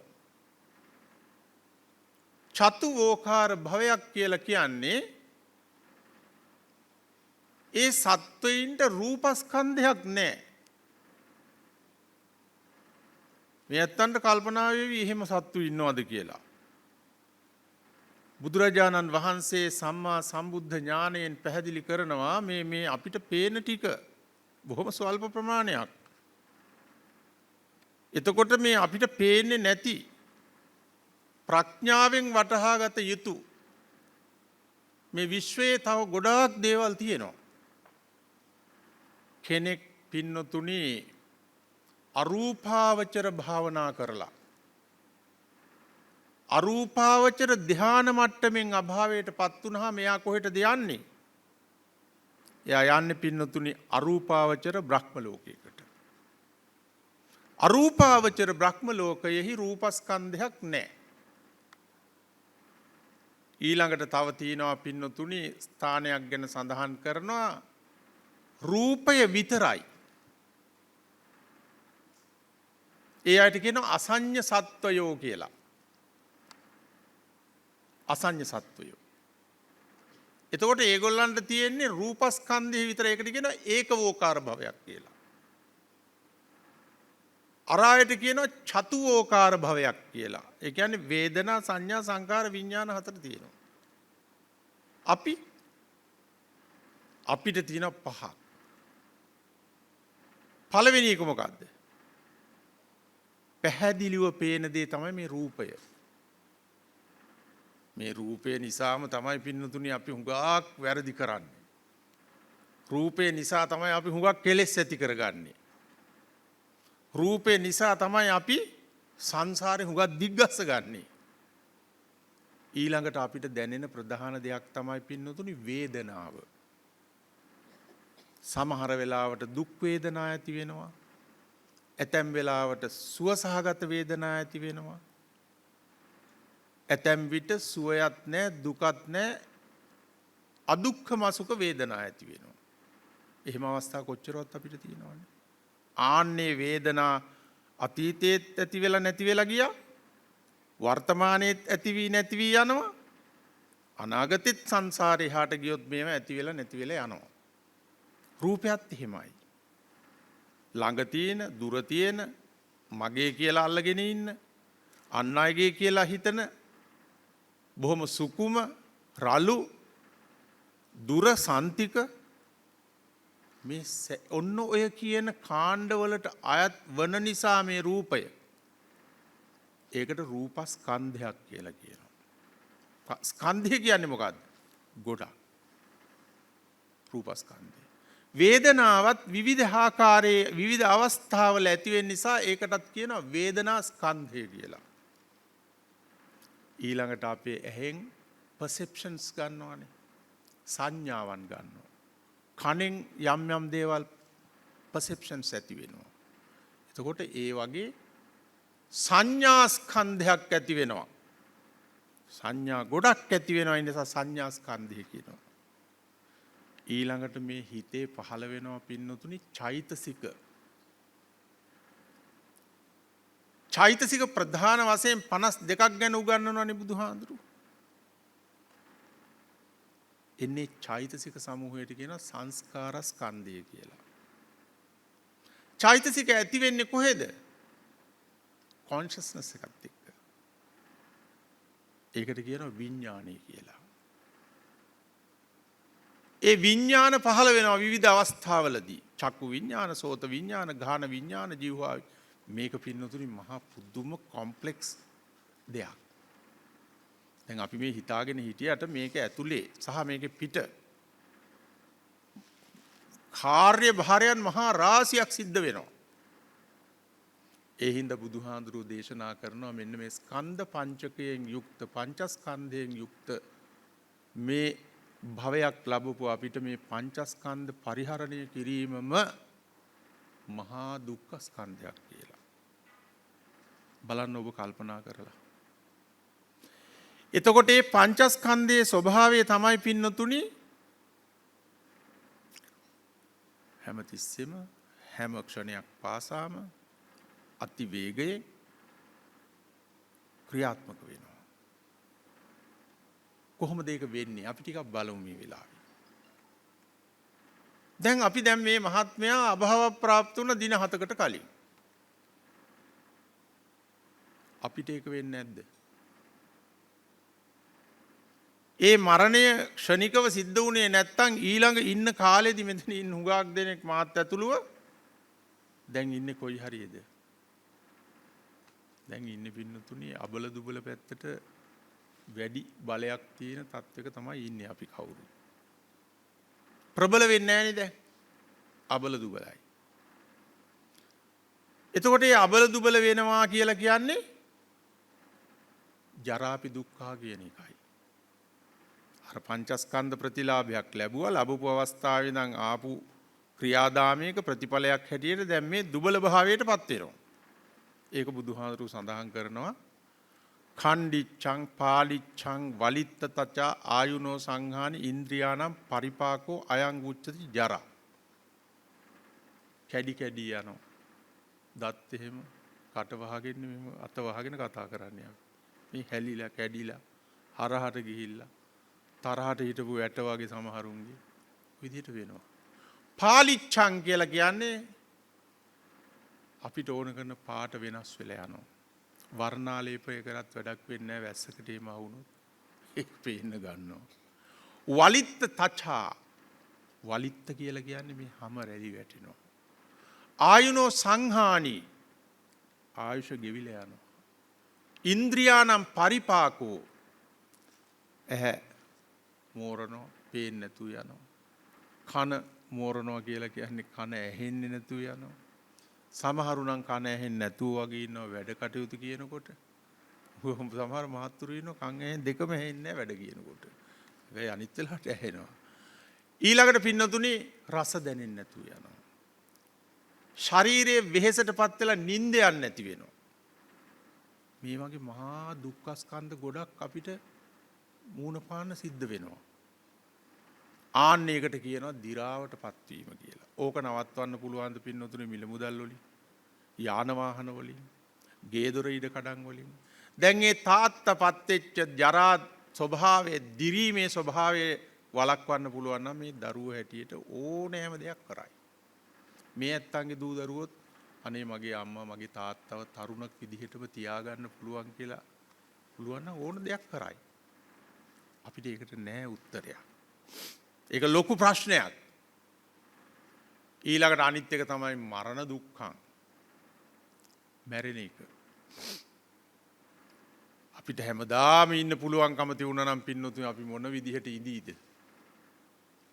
චතුවෝකාර භවයක් කියලා කියන්නේ ඒ සත්වයින්ට රූපස්කන්ධයක් නැහැ. මේ ඇත්තන්ට කල්පනා වෙවි එහෙම සත්තු ඉන්නවද කියලා. බුදුරජාණන් වහන්සේ සම්මා සම්බුද්ධ ඥාණයෙන් පැහැදිලි කරනවා මේ අපිට පේන ටික බොහොම ස්වල්ප ප්‍රමාණයක්. එතකොට මේ අපිට පේන්නේ නැති ප්‍රඥාවෙන් වටහාගත යුතු මේ විශ්වයේ තව ගොඩාක් දේවල් තියෙනවා. කෙනෙක් පින්නතුනි අරූපාවචර භාවනා කරලා අරූපාවචර ධ්‍යාන මට්ටමින් අභාවයට පත් වුණාම එයා කොහෙටද යන්නේ? එයා යන්නේ පින්නතුනි අරූපාවචර බ්‍රහ්ම ලෝකයකට. අරූපාවචර බ්‍රහ්ම ලෝකයෙහි රූපස්කන්ධයක් නැහැ. ඊළඟට තව තියෙනවා පින්නතුනි ස්ථානයක් ගැන සඳහන් කරනවා රූපය විතරයි. ඒ අයට කියනවා අසඤ්ඤ සත්වයෝ කියලා. අසඤ්ඤ සත්වයෝ. එතකොට ඒගොල්ලන්ට තියෙන්නේ රූපස්කන්ධය විතර. ඒකට කියනවා ඒකවෝකාර භවයක් කියලා. අරායට කියනවා චතුවෝකාර භවයක් කියලා. ඒ කියන්නේ වේදනා සංඥා සංකාර විඥාන හතර තියෙනවා. අපිට තියෙන පහක්. පළවෙනි එක මොකද්ද? පැහැදිලිව පේන දේ තමයි මේ රූපය. මේ රූපය නිසාම තමයි පින්නතුනි අපි හුඟක් වැරදි කරන්නේ. රූපය නිසා තමයි අපි හුඟක් කෙලෙස් ඇති කරගන්නේ. රූපය නිසා තමයි අපි සංසාරේ හුඟක් දිග්ගස්ස ගන්නෙ. ඊළඟට අපිට දැනෙන ප්‍රධාන දෙයක් තමයි පින්නතුනි වේදනාව. සමහර වෙලාවට දුක් වේදනා ඇති වෙනවා. ඇතැම් වෙලාවට සුවසහගත වේදනා ඇති වෙනවා. ඇතැම් විට සුවයත් නැහැ දුකත් නැහැ අදුක්ඛම සුඛ වේදනා ඇති වෙනවා. එහෙම අවස්ථා කොච්චරවත් අපිට තියෙනවනේ. ආන්නේ වේදනා අතීතයේත් ඇති වෙලා නැති වෙලා ගියා. වර්තමානයේත් ඇති වී නැති වී යනවා. අනාගතෙත් සංසාරේ හාට ගියොත් මේව ඇති වෙලා නැති වෙලා යනවා. රූපයත් එහෙමයි. ළඟ තියෙන, දුර තියෙන, මගේ කියලා අල්ලගෙන ඉන්න, අන් අයගේ කියලා හිතන, බොහොම සුකුම, රළු, දුර සන්තික මේ ඔන්න ඔය කියන කාණ්ඩවලට අයත් වන නිසා මේ රූපය. ඒකට රූපස්කන්ධයක් කියලා කියනවා. ස්කන්ධය කියන්නේ මොකද්ද? ගොඩක්. රූපස්කන්ධය. වේදනාවත් විවිධ ආකාරයේ විවිධ අවස්ථාවල ඇති වෙන නිසා ඒකටත් කියනවා වේදනා ස්කන්ධය කියලා. ඊළඟට අපේ ඇහෙන් perceptions ගන්නවානේ. සංඥාවන් ගන්නවා. කනෙන් යම් යම් දේවල් perceptions ඇති වෙනවා. එතකොට ඒ වගේ සංඥා ස්කන්ධයක් ඇති වෙනවා. සංඥා ගොඩක් ඇති වෙනවා. ඒ නිසා සංඥා ස්කන්ධය කියනවා. ඊළඟට මේ හිතේ පහළ වෙනවා පින්නතුනි චෛතසික. චෛතසික ප්‍රධාන වශයෙන් 52ක් ගැන උගන්වනවානේ බුදුහාඳුරු. එන්නේ චෛතසික සමූහයට කියන සංස්කාර ස්කන්ධය කියලා. චෛතසික ඇති වෙන්නේ කොහෙද? කොන්ෂස්නස් එකත් එක්ක. ඒකට කියනවා විඥානය කියලා. ඒ විඥාන පහළ වෙනවා විවිධ අවස්ථාවලදී. චක්කු විඥාන, සෝත විඥාන, ගාහන විඥාන, જીවහා. මේක පින්නතුනි මහා පුදුම කොම්ප්ලෙක්ස් දෙයක්. දැන් අපි මේ හිතාගෙන හිටියට මේක ඇතුලේ සහ මේක පිට කාර්ය භාරයන් මහා රාශියක් සිද්ධ වෙනවා. ඒ හින්දා බුදුහාඳුරෝ දේශනා කරනවා මෙන්න මේ ස්කන්ධ පංචකයෙන් යුක්ත පංචස්කන්ධයෙන් යුක්ත මේ භවයක් ලැබපු අපිට මේ පංචස්කන්ධ පරිහරණය කිරීමම මහා දුක්ඛ ස්කන්ධයක් කියලා. බලන්න ඔබ කල්පනා කරලා. එතකොට මේ පංචස්කන්ධයේ ස්වභාවය තමයි පින්නතුනි හැමතිස්සෙම හැම ක්ෂණයක් පාසාම අති වේගයෙන් ක්‍රියාත්මක වෙනවා. කොහොමද ඒක වෙන්නේ? අපි ටිකක් බලමු මේ වෙලාවේ. දැන් අපි මේ මහත්මයා අභාව ප්‍රාප්ත වුණ දින 7කට කලින් අපිට ඒක වෙන්නේ නැද්ද? ඒ මරණය ක්ෂණිකව සිද්ධ වුණේ නැත්තම් ඊළඟ ඉන්න කාලෙදි මෙතන ඉන්න හුඟක් දෙනෙක් මාත් ඇතුළුව දැන් ඉන්නේ කොයි හරියද? දැන් ඉන්නේ පින්නතුනි අබල දුබල පැත්තට වැඩි බලයක් තියෙන තත්වයක තමයි ඉන්නේ අපි කවුරු. ප්‍රබල වෙන්නේ නැහනේ දැන්. අබල දුබලයි. එතකොට මේ අබල දුබල වෙනවා කියලා කියන්නේ ජරාපි දුක්ඛා කියන එකයි. අර පංචස්කන්ධ ප්‍රතිලාභයක් ලැබුවා ලැබපු අවස්ථාවේ නම් ආපු ක්‍රියාදාමයක ප්‍රතිඵලයක් හැටියට දැන් මේ දුබල භාවයටපත් වෙනවා. ඒක බුදුහාමුදුරුවෝ සඳහන් කරනවා ඛණ්ඩිච්ඡං පාලිච්ඡං වලිත්ත තච ආයුනෝ සංහානි ඉන්ද්‍රියානම් පරිපාකෝ අයං උච්චති ජරා. කැඩි කැඩි යනවා. දත් එහෙම කට වහගෙන මෙහෙම අත වහගෙන කතා කරන්නේ. මේ හැලිලා කැඩිලා හරහට ගිහිල්ලා තරහට හිටපු වැට වගේ සමහරුන්ගේ විදිහට වෙනවා. පාලිච්ඡං කියලා කියන්නේ අපිට ඕන කරන පාට වෙනස් වෙලා යනවා. වර්ණාලේපය කරත් වැඩක් වෙන්නේ නැහැ වැස්සකට එම වුණොත් ඒක පේන්න ගන්නවා. වලිත්ත තචා වලිත්ත කියලා කියන්නේ මේ හැම රැලි වැටෙනවා. ආයුනෝ සංහානි ආයුෂ ගෙවිලා යනවා. ඉන්ද්‍රියානම් පරිපාකෝ ඇහැ මෝරනවා පේන්නේ නැතු යනවා. කන මෝරනවා කියලා කියන්නේ කන ඇහෙන්නේ නැතු යනවා. සමහරු නම් කන ඇහෙන්නේ නැතුව වගේ ඉන්නවා වැඩ කටයුතු කියනකොට. සමහර මහත්තුරු ඉන්නවා කන් ඇහෙන් දෙකම ඇහෙන්නේ නැහැ වැඩ කියනකොට. ඒ අනිත් වෙලාවට ඇහෙනවා. ඊළඟට පින්නතුනි රස දැනෙන්නේ නැතුව යනවා. ශරීරයේ වෙහෙසටපත් වෙලා නිින්ද යන්නේ නැති වෙනවා. මේ වගේ මහා දුක්ඛ ස්කන්ධ ගොඩක් අපිට මූණ පාන්න සිද්ධ වෙනවා. ආන්නයකට කියනවා දි รา වටපත් වීම කියලා. ඕක නවත්වන්න පුළුවන් ද පින්නතුනේ මිල මුදල් වලින්, යාන වාහන වලින්, ගේ දොර ඉඩ කඩන් වලින්. දැන් මේ තාත්තපත් වෙච්ච ජරා ස්වභාවයේ දිරීමේ ස්වභාවයේ වළක්වන්න පුළුවන් නම් මේ දරුවෝ හැටියට ඕනෑම දෙයක් කරයි. මේ ඇත්තන්ගේ දූ දරුවොත් අනේ මගේ අම්මා මගේ තාත්තව තරුණක් විදිහටම තියාගන්න පුළුවන් කියලා පුළුවන් නම් ඕන දෙයක් කරයි. අපිට ඒකට නෑ උත්තරයක්. ඒක ලොකු ප්‍රශ්නයක්. ඊළඟට අනිත් එක තමයි මරණ දුක්ඛං. මැරෙන එක. අපිට හැමදාම ඉන්න පුළුවන්කම තියුණා නම් පින්නතුනි අපි මොන විදිහට ඉඳීද?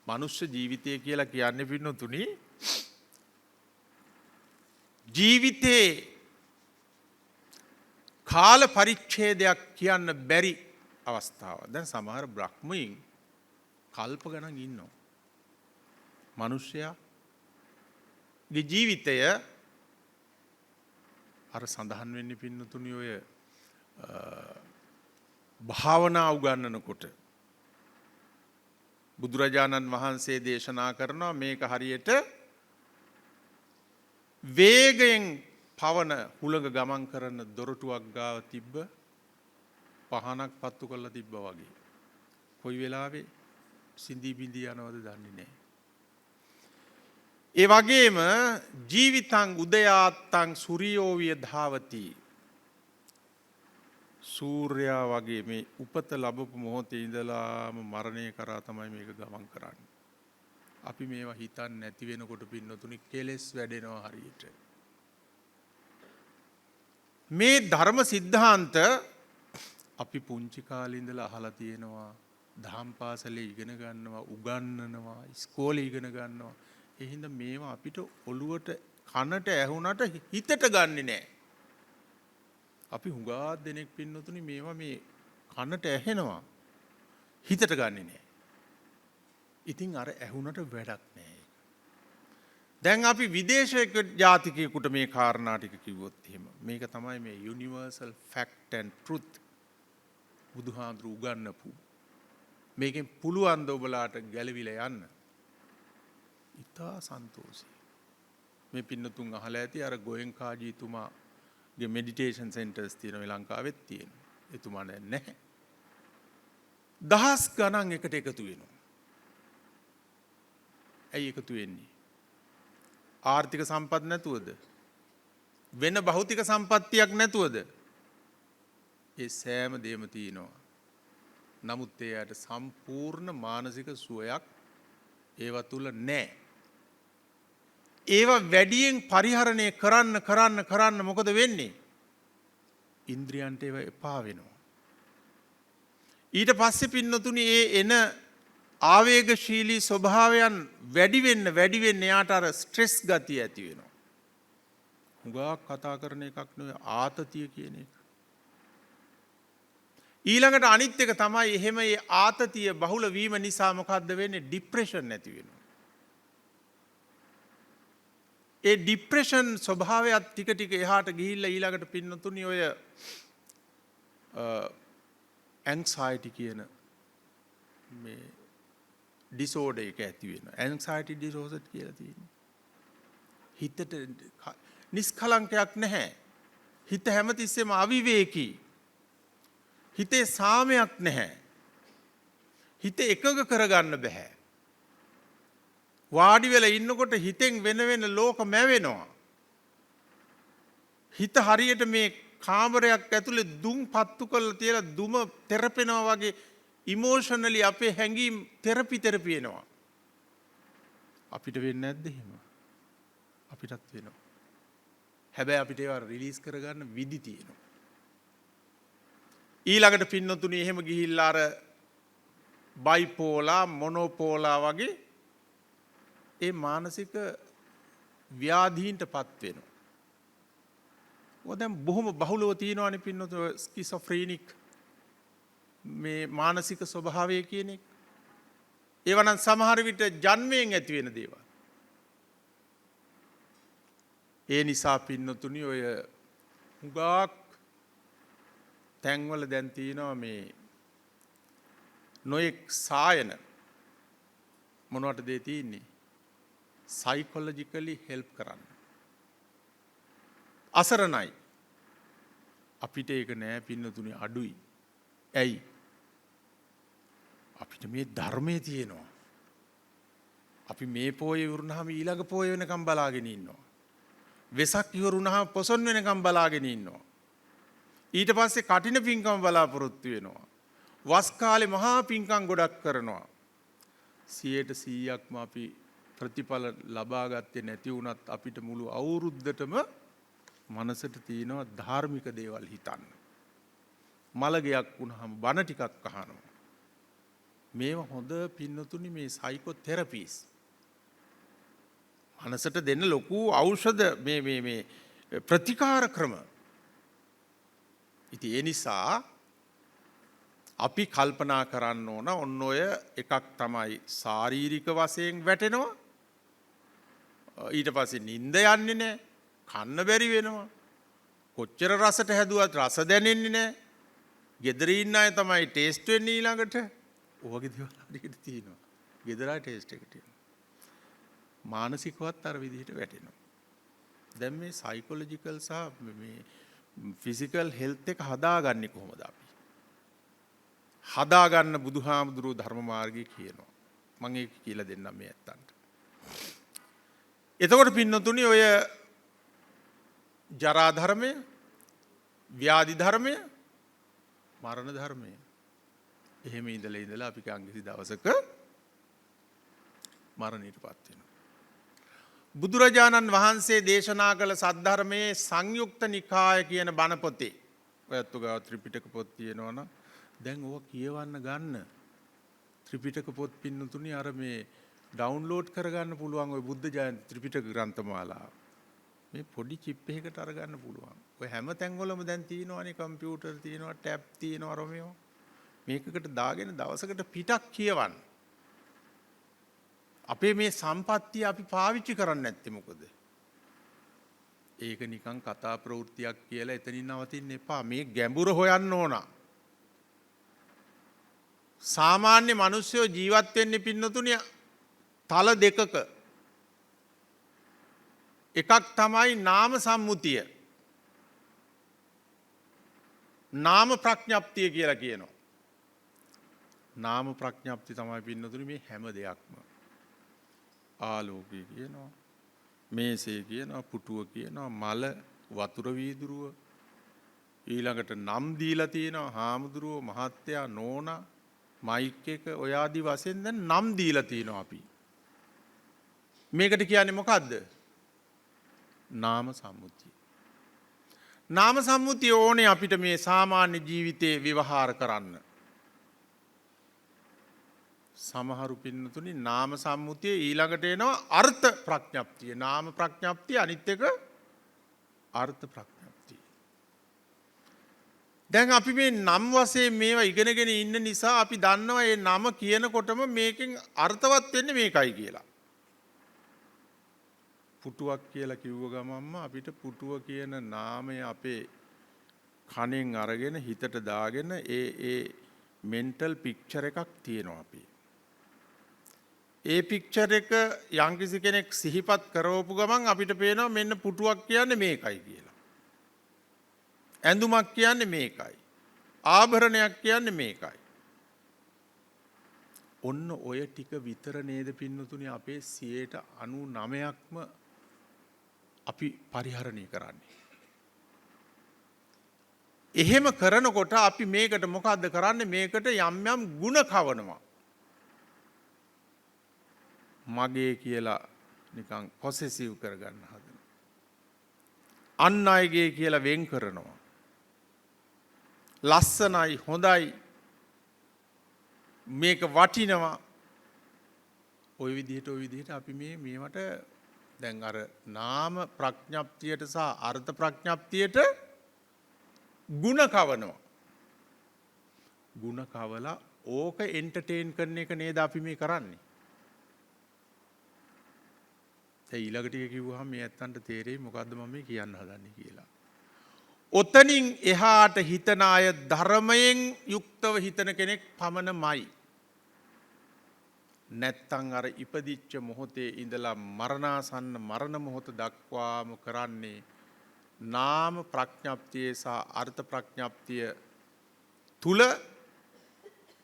මනුෂ්‍ය ජීවිතය කියලා කියන්නේ පින්නතුනි ජීවිතේ කාල පරිච්ඡේදයක් කියන්න බැරි අවස්ථාවක්. දැන් සමහර බ්‍රහ්මීන් කල්ප ගණන් ඉන්නවා. මිනිසයාගේ ජීවිතය අර සඳහන් වෙන්නේ පින්නතුනි ඔය භාවනා උගන්වනකොට බුදුරජාණන් වහන්සේ දේශනා කරනවා මේක හරියට වේගයෙන් පවන හුළඟ ගමන් කරන දොරටුවක් ගාව තිබ්බ පහනක් පත්තු කරලා තිබ්බ වගේ. කොයි වෙලාවේ සිඳී බිඳී යනවද දන්නේ නැහැ. ඒ වගේම ජීවිතං උදයාත්තං සූර්යෝවිය ධාවති. සූර්යා වගේ මේ උපත ලැබපු මොහොතේ ඉඳලාම මරණය කරා තමයි මේක ගමන් කරන්නේ. අපි මේවා හිතන්නේ නැති වෙනකොට පින්නතුනි කෙලෙස් වැඩෙනවා හරියට. මේ ධර්ම සිද්ධාන්ත අපි පුංචි කාලේ ඉඳලා අහලා තියෙනවා. දහම් පාසලේ ඉගෙන ගන්නවා, උගන්වනවා, ඉස්කෝලේ ඉගෙන ගන්නවා. ඒ හින්දා මේවා අපිට ඔළුවට කනට ඇහුණට හිතට ගන්නෙ නෑ. අපි හුඟා දෙනෙක් පින්නතුනි මේවා මේ කනට ඇහෙනවා. හිතට ගන්නෙ නෑ. ඉතින් අර ඇහුණට වැඩක් නෑ. දැන් අපි විදේශයක ජාතිකයෙකුට මේ කාරණා ටික කිව්වොත් එහෙම මේක තමයි මේ යුනිවර්සල් ෆැක්ට් ඇන්ඩ් ට්‍රුත් බුදුහාඳුරු උගන්වපු. මේකෙන් පුළුවන් ද ඔබලාට ගැලවිලා යන්න. ඉතා සන්තෝෂයි. මේ පින්නතුන් අහලා ඇති අර ගෝයන්කාජීතුමාගේ මෙඩිටේෂන් සෙන්ටර්ස් තියෙනවා ලංකාවෙත් තියෙනවා. එතුමා දැන් නැහැ. දහස් ගණන් එකට එකතු වෙනවා. ඇයි එකතු වෙන්නේ? ආර්ථික සම්පත් නැතුවද? වෙන භෞතික සම්පත්තියක් නැතුවද? ඒ සෑම දෙයක්ම තියෙනවා. නමුත් එයාට සම්පූර්ණ මානසික සුවයක් ඒව තුල නැහැ. ඒවා වැඩියෙන් පරිහරණය කරන්න මොකද වෙන්නේ? ඉන්ද්‍රියන්ට ඒවා එපා වෙනවා. ඊට පස්සේ පින්නතුනි ඒ එන ආවේගශීලී ස්වභාවයන් වැඩි වෙන්න එයාට අර ස්ට්‍රෙස් ගතිය ඇති වෙනවා. හුඟක් කතා කරන එකක් නෙවෙයි ආතතිය කියන එක. ඊළඟට අනිත් එක තමයි එහෙම මේ ආතතිය බහුල වීම නිසා මොකද්ද වෙන්නේ? ડિප්‍රෙෂන් ඇති වෙනවා. ඒ ડિප්‍රෙෂන් ස්වභාවයත් ටික එහාට ගිහිල්ලා ඊළඟට පින්නතුනි ඔය ඇන්සයිටි කියන මේ ඩිසෝඩර් එක ඇති වෙනවා. ඇන්සයිටි ඩිසෝඩර් කියලා තියෙනවා. හිතට නිස්කලංකයක් නැහැ. හිත හැමතිස්සෙම අවිවේකී. හිතේ සාමයක් නැහැ. හිත එකඟ කරගන්න බෑ. වාඩි වෙලා ඉන්නකොට හිතෙන් වෙන ලෝක මැවෙනවා. හිත හරියට මේ කාමරයක් ඇතුලේ දුම් පත්තු කරලා තියලා දුම තෙරපෙනවා වගේ ඉමෝෂනලි අපේ හැඟීම් තෙරපි එනවා. අපිට වෙන්නේ නැද්ද එහෙම? අපිටත් වෙනවා. හැබැයි අපිට ඒවා රිලීස් කරගන්න විදි තියෙනවා. ඊළඟට පින්නතුනි එහෙම ගිහිල්ලා අර බයිපෝලා මොනෝපෝලා වගේ ඒ මානසික ව්‍යාධීන්ටපත් වෙනවා. ඔය දැන් බොහොම බහුලව තියෙනවානේ පින්නතුනි ස්කිසොෆ්‍රීනික් මේ මානසික ස්වභාවය කියන එක. ඒවා නම් සමහර විට ජන්මයෙන් ඇති වෙන දේවල්. ඒ නිසා පින්නතුනි ඔය හුඟක් තැන්වල දැන් තියෙනවා මේ නොයෙක් සායන මොනවටද ඒ තියෙන්නේ? සයිකොලොජිකලි හෙල්ප් කරන්න. අසරණයි. අපිට ඒක නෑ පින්නතුනි අඩුයි. ඇයි? අපිට මේ ධර්මයේ තියෙනවා. අපි මේ පොයේ වුණාම ඊළඟ පොය වෙනකම් බලාගෙන ඉන්නවා. වෙසක් ඉවරුණාම පොසොන් වෙනකම් බලාගෙන ඉන්නවා. ඊට පස්සේ කටින පින්කම් බලාපොරොත්තු වෙනවා. වස් කාලේ මහා පින්කම් ගොඩක් කරනවා. 100%ක්ම අපි ප්‍රතිඵල ලබා ගත්තේ නැති වුණත් අපිට මුළු අවුරුද්දටම මනසට තියෙනවා ධාර්මික දේවල් හිතන්න. මලගයක් වුණාම බණ ටිකක් අහනවා. මේවා හොඳ පින්නතුනි මේ සයිකෝതെරපිස්. මනසට දෙන්න ලොකු ඖෂධ මේ ප්‍රතිකාර ක්‍රම. ඉතින් ඒ නිසා අපි කල්පනා කරන්න ඕන ඔන්න ඔය එකක් තමයි ශාරීරික වශයෙන් වැටෙනවා. ඊට පස්සේ නිින්ද යන්නේ නැහැ. කන්න බැරි වෙනවා. කොච්චර රසට හැදුවත් රස දැනෙන්නේ නැහැ. ගෙදර ඉන්න අය තමයි ටේස්ට් වෙන්නේ ඊළඟට. ඔයගේ දේවල් හරියට තියෙනවා. ගෙදරයි ටේස්ට් එක තියෙනවා. මානසිකවත් අර විදිහට වැටෙනවා. දැන් මේ සයිකොලොජිකල් සහ මේ ෆිසිකල් හෙල්ත් එක හදාගන්නේ කොහොමද අපි? හදාගන්න බුදුහාමුදුරුවෝ ධර්ම මාර්ගය කියනවා. මම ඒක කියලා දෙන්නම් මේ ඇත්තන්ට. එතකොට පින්නතුනි ඔය ජරා ධර්මය, ව්‍යාධි ධර්මය, මරණ ධර්මය. එහෙම ඉඳලා අපි කංගිසි දවසක මරණයටපත් වෙනවා. බුදුරජාණන් වහන්සේ දේශනා කළ සද්ධර්මයේ සංයුක්ත නිකාය කියන බණ පොතේ ඔයත් ගාව ත්‍රිපිටක පොත් තියෙනවනම් දැන් ඕක කියවන්න ගන්න. ත්‍රිපිටක පොත් පින්නතුනි අර මේ ඩවුන්ලෝඩ් කරගන්න පුළුවන් ඔය බුද්ධ ජයන්ති ත්‍රිපිටක ග්‍රන්ථමාලාව. මේ පොඩි චිප් එකකට අරගන්න පුළුවන්. ඔය හැම තැන්වලම දැන් තියෙනවානේ කම්පියුටර් තියෙනවා, ටැබ් තියෙනවා රොමියෝ. මේකකට දාගෙන දවසකට පිටක් කියවන්න. අපේ මේ සම්පත්තිය අපි පාවිච්චි කරන්නේ නැත්තේ මොකද? ඒක නිකන් කතා ප්‍රවෘත්තියක් කියලා එතනින් නවතින්න එපා. මේ ගැඹුර හොයන්න ඕන. සාමාන්‍ය මිනිස්සුયો ජීවත් වෙන්නේ පින්නතුණිය තල දෙකක. එකක් තමයි නාම සම්මුතිය. නාම ප්‍රඥප්තිය කියලා කියනවා. නාම ප්‍රඥප්තිය තමයි පින්නතුණි මේ හැම දෙයක්ම. ආලෝකය කියනවා, මේසේ කියනවා, පුටුව කියනවා, මල, වතුර වීදුරුව, ඊළඟට නම් දීලා තියෙනවා, හාමුදුරුවෝ, මහත්තයා, නෝනා, මයික් එක ඔය ආදි වශයෙන් දැන් නම් දීලා තියෙනවා අපි. මේකට කියන්නේ මොකද්ද? නාම සම්මුතිය. නාම සම්මුතිය ඕනේ අපිට මේ සාමාන්‍ය ජීවිතේ ව්‍යවහාර කරන්න. සමහරු පින්නතුනි නාම සම්මුතිය ඊළඟට එනවා අර්ථ ප්‍රඥප්තිය. නාම ප්‍රඥප්තිය අනිත් එක අර්ථ ප්‍රඥප්තිය. දැන් අපි මේ නම් වශයෙන් මේවා ඉගෙනගෙන ඉන්න නිසා අපි දන්නවා මේ නම කියනකොටම මේකෙන් අර්ථවත් වෙන්නේ මේකයි කියලා. පුටුවක් කියලා කිව්ව ගමන්ම අපිට පුටුව කියන නාමය අපේ කණෙන් අරගෙන හිතට දාගෙන ඒ මෙන්ටල් පික්චර් එකක් තියෙනවා අපි. ඒ පික්චර් එක යම්කිසි කෙනෙක් සිහිපත් කරවපු ගමන් අපිට පේනවා මෙන්න පුටුවක් කියන්නේ මේකයි කියලා. ඇඳුමක් කියන්නේ මේකයි. ආභරණයක් කියන්නේ මේකයි. ඔන්න ඔය ටික විතර නේද පින්නතුනි අපේ 99%ක්ම අපි පරිහරණය කරන්නේ. එහෙම කරනකොට අපි මේකට මොකද්ද කරන්නේ? මේකට යම් යම් ಗುಣ කවනවා. මගේ කියලා නිකන් පොසෙසිව් කරගන්න හදනවා. අන් අයගේ කියලා වෙන් කරනවා. ලස්සනයි, හොඳයි, මේක වටිනවා. ওই විදිහට අපි මේවට දැන් අර නාම ප්‍රඥප්තියට සහ අර්ථ ප්‍රඥප්තියට ಗುಣ කවනවා. ಗುಣ කවලා ඕක එන්ටර්ටේන් කරන එක නේද අපි මේ කරන්නේ. ඊළඟ ටික කිව්වහම මේ ඇත්තන්ට තේරෙයි මොකද්ද මම මේ කියන්න හදන්නේ කියලා. ඔතනින් එහාට හිතන අය ධර්මයෙන් යුක්තව හිතන කෙනෙක් පමණමයි. නැත්තම් අර ඉපදිච්ච මොහොතේ ඉඳලා මරණාසන්න මරණ මොහොත දක්වාම කරන්නේ නාම ප්‍රඥප්තිය සහ අර්ථ ප්‍රඥප්තිය තුල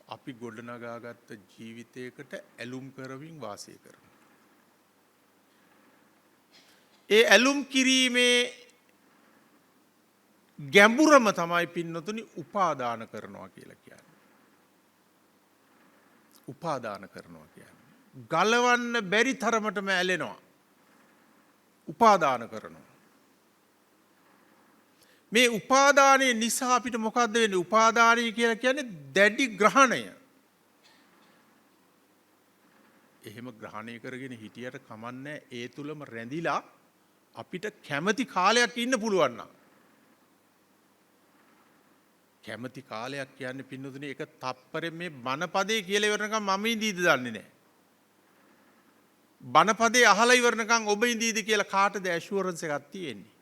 අපි ගොඩනගාගත්ත ජීවිතයකට ඇලුම් කරමින් වාසය කරනවා. ඒ ඇලුම් කිරීමේ ගැඹුරම තමයි පින්නතුනි උපාදාන කරනවා කියලා කියන්නේ. උපාදාන කරනවා කියන්නේ. ගලවන්න බැරි තරමටම ඇලෙනවා. උපාදාන කරනවා. මේ උපාදානයේ නිසා අපිට මොකද්ද වෙන්නේ? උපාදානය කියලා කියන්නේ දැඩි ග්‍රහණය. එහෙම ග්‍රහණය කරගෙන හිටියට කමන්නේ ඒ තුලම රැඳිලා අපිට කැමති කාලයක් ඉන්න පුළුවන් නම් කැමති කාලයක් කියන්නේ පින්නතුනි ඒක තප්පරේ මේ බණපදේ කියලා ඉවරනකම් මම ඉඳීද දන්නේ නැහැ. බණපදේ අහලා ඉවරනකම් ඔබ ඉඳීද කියලා කාටද ඇෂුරන්ස් එකක් තියෙන්නේ.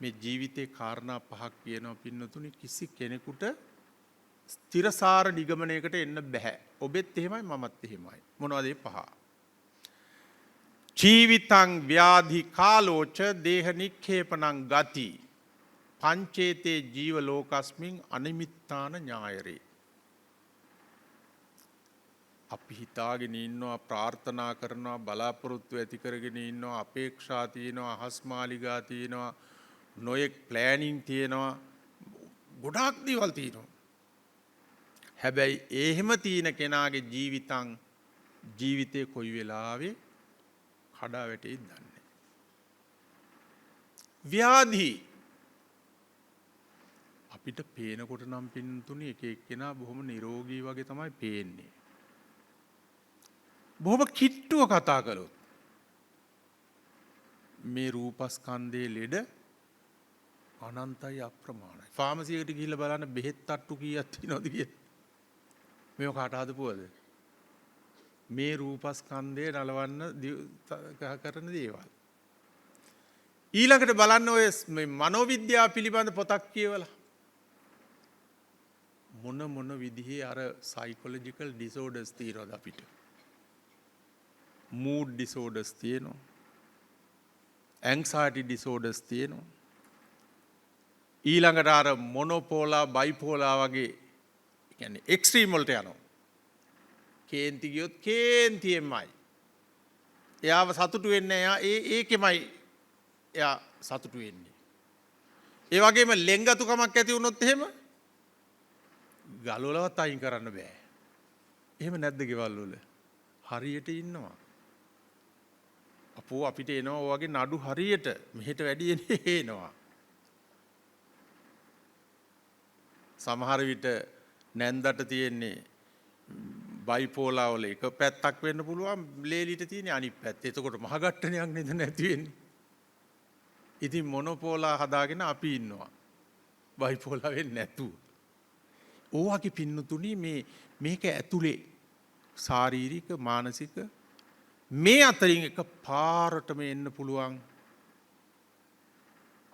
මේ ජීවිතේ කාරණා පහක් කියනවා පින්නතුනි කිසි කෙනෙකුට ස්ථිරසාර නිගමනයකට එන්න බැහැ. ඔබෙත් එහෙමයි මමත් එහෙමයි. මොනවද ඒ පහ? ජීවිතං ව්‍යාධි කාලෝච දේහ නික්ඛේපනං ගති පංචේතේ ජීව ලෝකස්මින් අනිමිත්තාන ඥායරේ. අපි හිතාගෙන ඉන්නවා, ප්‍රාර්ථනා කරනවා, බලාපොරොත්තු ඇති කරගෙන ඉන්නවා, අපේක්ෂා තියෙනවා, අහස්මාලිගා තියෙනවා, නොයෙක් ප්ලෑනින් තියෙනවා, ගොඩාක් දේවල් තියෙනවා. හැබැයි එහෙම තියෙන කෙනාගේ ජීවිතේ කොයි වෙලාවේ කඩා වැටෙයිද දන්නේ නැහැ. ව්‍යාධි අපිට පේනකොට නම් පින්තුනේ එක එක්කෙනා බොහොම නිරෝගී වගේ තමයි පේන්නේ. බොහොම කිට්ටුව කතා කළොත් මේ රූපස්කන්ධයේ ලෙඩ අනන්තයි අප්‍රමාණයි. ෆාමසියකට ගිහිල්ලා බලන්න බෙහෙත් තට්ටු කීයක් තියෙනවද කියලා. මේව කාට හදපුවද? මේ රූපස්කන්ධය නලවන්න කරන දේවල්. ඊළඟට බලන්න ඔය මනෝවිද්‍යාව පිළිබඳ පොතක් කියවලා මොන විදිහේ අර සයිකොලොජිකල් ඩිසෝඩර්ස් තියෙනවද අපිට? මූඩ් ඩිසෝඩර්ස් තියෙනවා. ඇන්ක්සයිටි ඩිසෝඩර්ස් තියෙනවා. ඊළඟට අර මොනෝපෝලා බයිපෝලා වගේ කියන්නේ එක්ස්ට්‍රීම් වලට යනවා. කේන්ති ගියොත් කේන්තියෙමයි. එයාව සතුටු වෙන්නේ එයා ඒකෙමයි එයා සතුටු වෙන්නේ. ඒ වගේම ලෙන්ගතුකමක් ඇති වුණොත් එහෙම ගලවලවත් අයින් කරන්න බෑ. එහෙම නැද්ද ගෙවල් වල? හරියට ඉන්නවා. අපෝ අපිට එනවා ඔය වගේ නඩු හරියට මෙහෙට වැඩි එනවා. සමහර විට නැන්දට තියෙන්නේ බයිපෝලා වල එක පැත්තක් වෙන්න පුළුවන්, ලේලිට තියෙන්නේ අනිත් පැත්ත. එතකොට මහගට්ටනයක් නේද නැති වෙන්නේ. ඉතින් මොනෝපෝලා හදාගෙන අපි ඉන්නවා. බයිපෝලා වෙන්නේ නැතුව. ඕවාගේ පින්නතුණි මේක ඇතුලේ ශාරීරික මානසික මේ අතරින් එක පාරටම එන්න පුළුවන්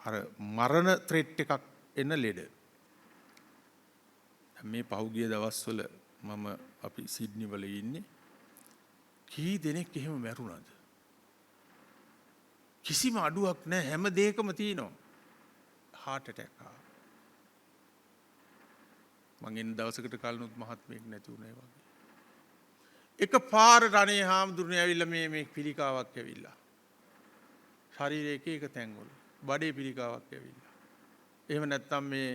අර මරණ ත්‍රෙට් එකක් එන ලෙඩ. මේ පහුගිය දවස්වල මම අපි සිඩ්නි වල ඉන්නේ. කී දෙනෙක් එහෙම මැරුණාද? කිසිම අඩුවක් නැහැ, හැම දෙයකම තියෙනවා. heart attack ආවා. මං එන දවසකට කලිනුත් මහත්මයෙක් නැති වුණා වගේ. එක පාරට අනේ හාමුදුරනේ ඇවිල්ලා මේ පිළිකාවක් ඇවිල්ලා. ශරීරයේ එක තැන්වල බඩේ පිළිකාවක් ඇවිල්ලා. එහෙම නැත්නම් මේ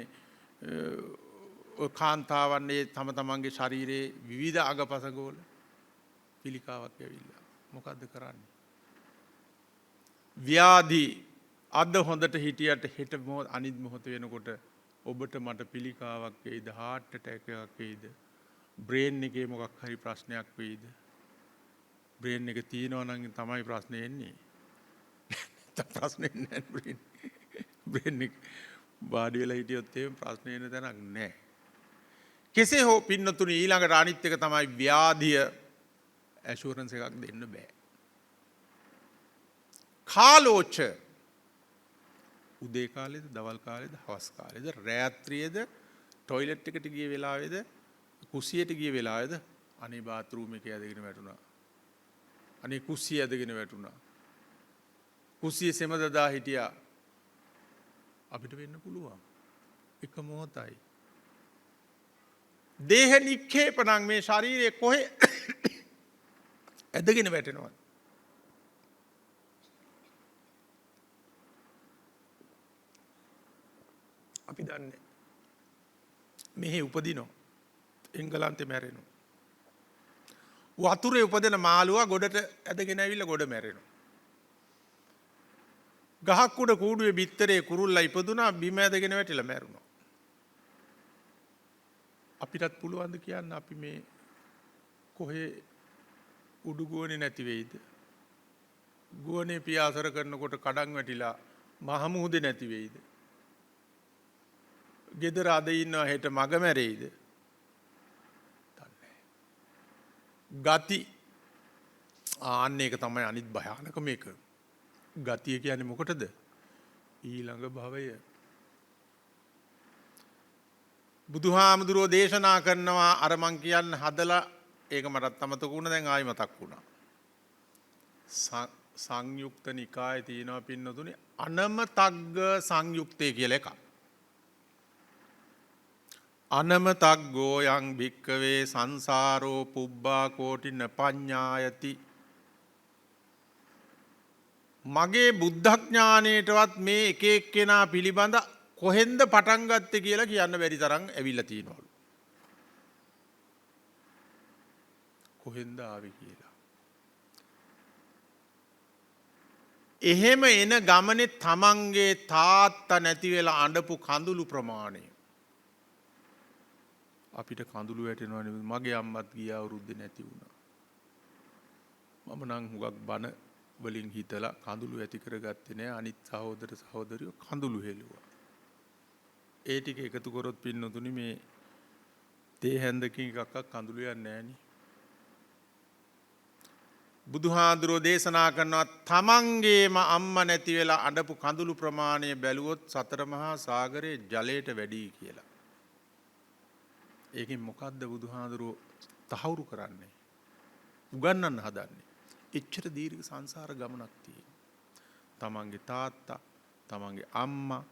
කාන්තාවන් තම තමන්ගේ ශරීරයේ විවිධ අගපසගවල පිළිකාවක් ඇවිල්ලා. මොකද්ද කරන්නේ? ව්‍යාධි අද හොඳට හිටියට හෙට අනිත් මොහොත වෙනකොට ඔබට මට පිළිකාවක් වෙයිද, heart attack එකක් වෙයිද, බ්‍රේන් එකේ මොකක් හරි ප්‍රශ්නයක් වෙයිද? බ්‍රේන් එක තියෙනවා නම් තමයි ප්‍රශ්නේ එන්නේ. නැත්නම් ප්‍රශ්නේ නැහැ බ්‍රේන් එක බාඩි වෙලා හිටියොත් එහෙම ප්‍රශ්නේ එන තැනක් නැහැ. කෙසේ හෝ පින්නතුනි, ඊළඟට අනිත් එක තමයි ව්‍යාධිය ඇෂුරන්ස් එකක් දෙන්න බෑ. කාලෝච උදේ කාලේද, දවල් කාලේද, හවස් කාලේද, රාත්‍රියේද, টয়ලට් එකට ගිය වෙලාවේද, කුස්සියට ගිය වෙලාවේද, අනේ බාත්රූම් එකේ ඇදගෙන වැටුණා. අනේ කුස්සිය ඇදගෙන වැටුණා. කුස්සිය සෙම දදා හිටියා. අපිට වෙන්න පුළුවන්. එක මොහොතයි. දේහ නික්ඛේපණං මේ ශරීරයේ කොහේ ඇදගෙන වැටෙනවද? අපි දන්නේ. මෙහි උපදිනවා. එංගලන්තේ මැරෙනවා. වතුරේ උපදින මාළුවා ගොඩට ඇදගෙන ඇවිල්ලා ගොඩ මැරෙනවා. ගහක් උඩ කූඩුවේ බිත්තරේ කුරුල්ලා ඉපදුනා, බිම ඇදගෙන වැටිලා මැරුණා. අපිටත් පුළුවන් ද කියන්න අපි මේ කොහේ උඩු ගුවනේ නැති වෙයිද? ගුවනේ පියාසර කරනකොට කඩන් වැටිලා මහ මුහුදේ නැති වෙයිද? ගෙදර අද ඉන්නවා හෙට මග මැරෙයිද? දන්නේ. ගති ආන්න එක තමයි අනිත් භයානක මේක. ගතිය කියන්නේ මොකටද? ඊළඟ භවය. බුදුහාමුදුරුවෝ දේශනා කරනවා අර මං කියන්න හදලා ඒක මටත් අමතක වුණා දැන් ආයි මතක් වුණා. සංයුක්ත නිකායේ තියෙනවා පින්නතුනි අනමතග්ග සංයුක්තය කියලා එකක්. අනමතග්ගෝ යං භික්කවේ සංසාරෝ පුබ්බා කෝටි නපඤ්ඤායති. මගේ බුද්ධඥානයටවත් මේ එක එක්කෙනා පිළිබඳ කොහෙන්ද පටන් ගත්තේ කියලා කියන්න බැරි තරම් ඇවිල්ලා තියෙනවලු. කොහෙන්ද ආවේ කියලා. එහෙම එන ගමනේ තමන්ගේ තාත්තා නැති වෙලා අඬපු කඳුළු ප්‍රමාණය අපිට කඳුළු වැටෙනවා නෙවෙයි. මගේ අම්මත් ගිය අවුරුද්දේ නැති වුණා. මම නම් හුඟක් බන වලින් හිතලා කඳුළු ඇති කරගත්තේ නෑ. අනිත් සහෝදර සහෝදරියෝ කඳුළු හෙළුවා. ඒ ටික එකතු කරොත් පින්නතුනි මේ තේ හැන්දකින් එකක් කඳුළු යන්නේ නෑනේ. බුදුහාඳුරෝ දේශනා කරනවා තමන්ගේම අම්මා නැති වෙලා අඬපු කඳුළු ප්‍රමාණය බැලුවොත් සතර මහා සාගරයේ ජලයට වැඩි කියලා. ඒකෙන් මොකද්ද බුදුහාඳුරෝ තහවුරු කරන්නේ? උගන්වන්න හදන්නේ. එච්චර දීර්ඝ සංසාර ගමනක් තියෙනවා. තමන්ගේ තාත්තා, තමන්ගේ අම්මා,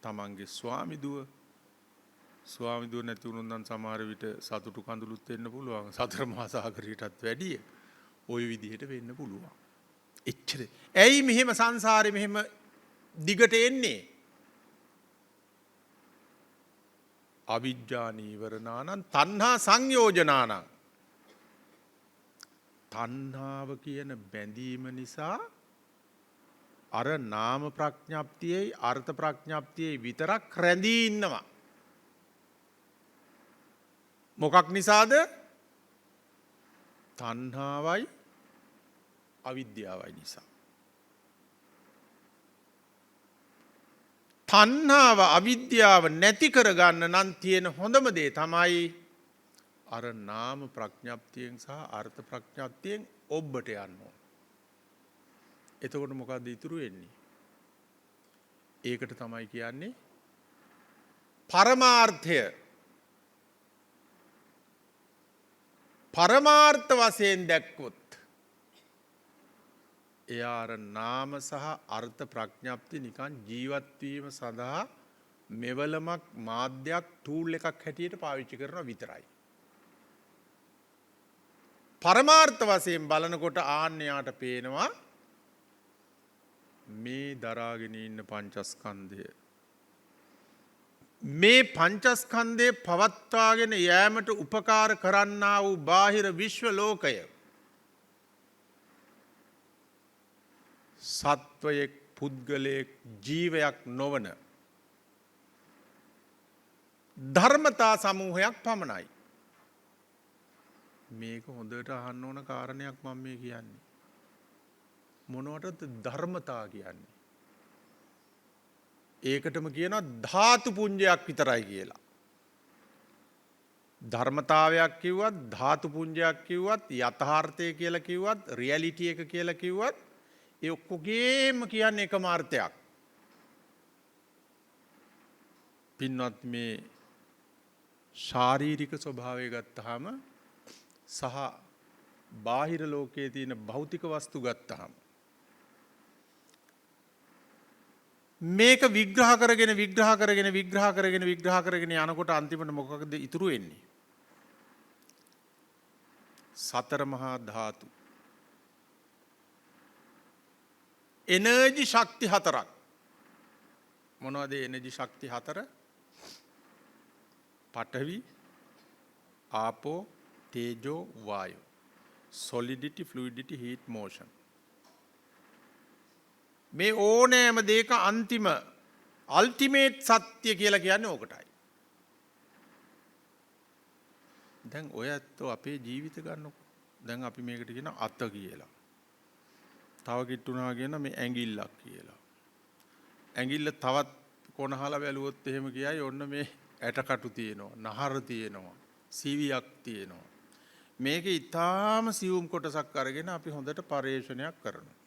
තමන්ගේ ස්වාමිදුව නැති වුණොත් නම් සමහර විට සතුටු කඳුළුත් වෙන්න පුළුවන්. සතර මහා සාගරයටත් වැඩිය ওই විදිහට වෙන්න පුළුවන්. එච්චර. ඇයි මෙහෙම සංසාරේ මෙහෙම දිගට එන්නේ? අවිජ්ජා නීවරණානං තණ්හා සංයෝජනානං. තණ්හාව කියන බැඳීම නිසා අර නාම ප්‍රඥප්තියයි අර්ථ ප්‍රඥප්තියයි විතරක් රැඳී ඉන්නවා. මොකක් නිසාද? තණ්හාවයි අවිද්‍යාවයි නිසා. තණ්හාව අවිද්‍යාව නැති කරගන්න නම් තියෙන හොඳම දේ තමයි අර නාම ප්‍රඥප්තියෙන් සහ අර්ථ ප්‍රඥප්තියෙන් ඔබට යන්න ඕන. එතකොට මොකද්ද ඉතුරු වෙන්නේ? ඒකට තමයි කියන්නේ පරමාර්ථය. පරමාර්ථ වශයෙන් දැක්කොත් එයා අර නාම සහ අර්ථ ප්‍රඥප්ති නිකන් ජීවත් වීම සඳහා මෙවලමක් මාධ්‍යයක් ටූල් එකක් හැටියට පාවිච්චි කරනවා විතරයි. පරමාර්ථ වශයෙන් බලනකොට ආන්‍යයට පේනවා මේ දරාගෙන ඉන්න පංචස්කන්ධය. මේ පංචස්කන්ධය පවත්වාගෙන යෑමට උපකාර කරන්නා වූ බාහිර විශ්ව ලෝකය සත්වයෙක් පුද්ගලයෙක් ජීවයක් නොවන ධර්මතා සමූහයක් පමණයි. මේක හොඳට අහන්න ඕන කාරණයක් මම මේ කියන්නේ. මොනවටද ධර්මතා කියන්නේ? ඒකටම කියනවා ධාතු පුඤ්ජයක් විතරයි කියලා. ධර්මතාවයක් කිව්වත් ධාතු පුඤ්ජයක් කිව්වත් යථාර්ථය කියලා කිව්වත් රියැලිටි එක කියලා කිව්වත් ඒ ඔක්කොගේම කියන්නේ එකම අර්ථයක්. පින්වත් මේ ශාරීරික ස්වභාවය ගත්තාම සහ බාහිර ලෝකයේ තියෙන භෞතික වස්තු ගත්තාම මේක විග්‍රහ කරගෙන යනකොට අන්තිමට මොකක්ද ඉතුරු වෙන්නේ? සතර මහා ධාතු. එනර්ජි ශක්ති හතරක්. මොනවද එනර්ජි ශක්ති හතර? පඨවි, ආපෝ, තේජෝ, වායෝ. solidity, fluidity, heat, motion. මේ ඕනෑම දෙයක අන්තිම අල්ටිමේට් සත්‍ය කියලා කියන්නේ ඕකටයි. දැන් ඔය ඇත්තෝ අපේ ජීවිත ගන්නකො. දැන් අපි මේකට කියන අත කියලා. තව කිට්ටුනා කියන මේ ඇඟිල්ලක් කියලා. ඇඟිල්ල තවත් කොනහලා බැලුවොත් එහෙම කියයි ඔන්න මේ ඇටකටු තියෙනවා, නහර තියෙනවා, සිවියක් තියෙනවා. මේක ඊටාම සියුම් කොටසක් අරගෙන අපි හොඳට පරිශ්‍රණයක් කරනවා.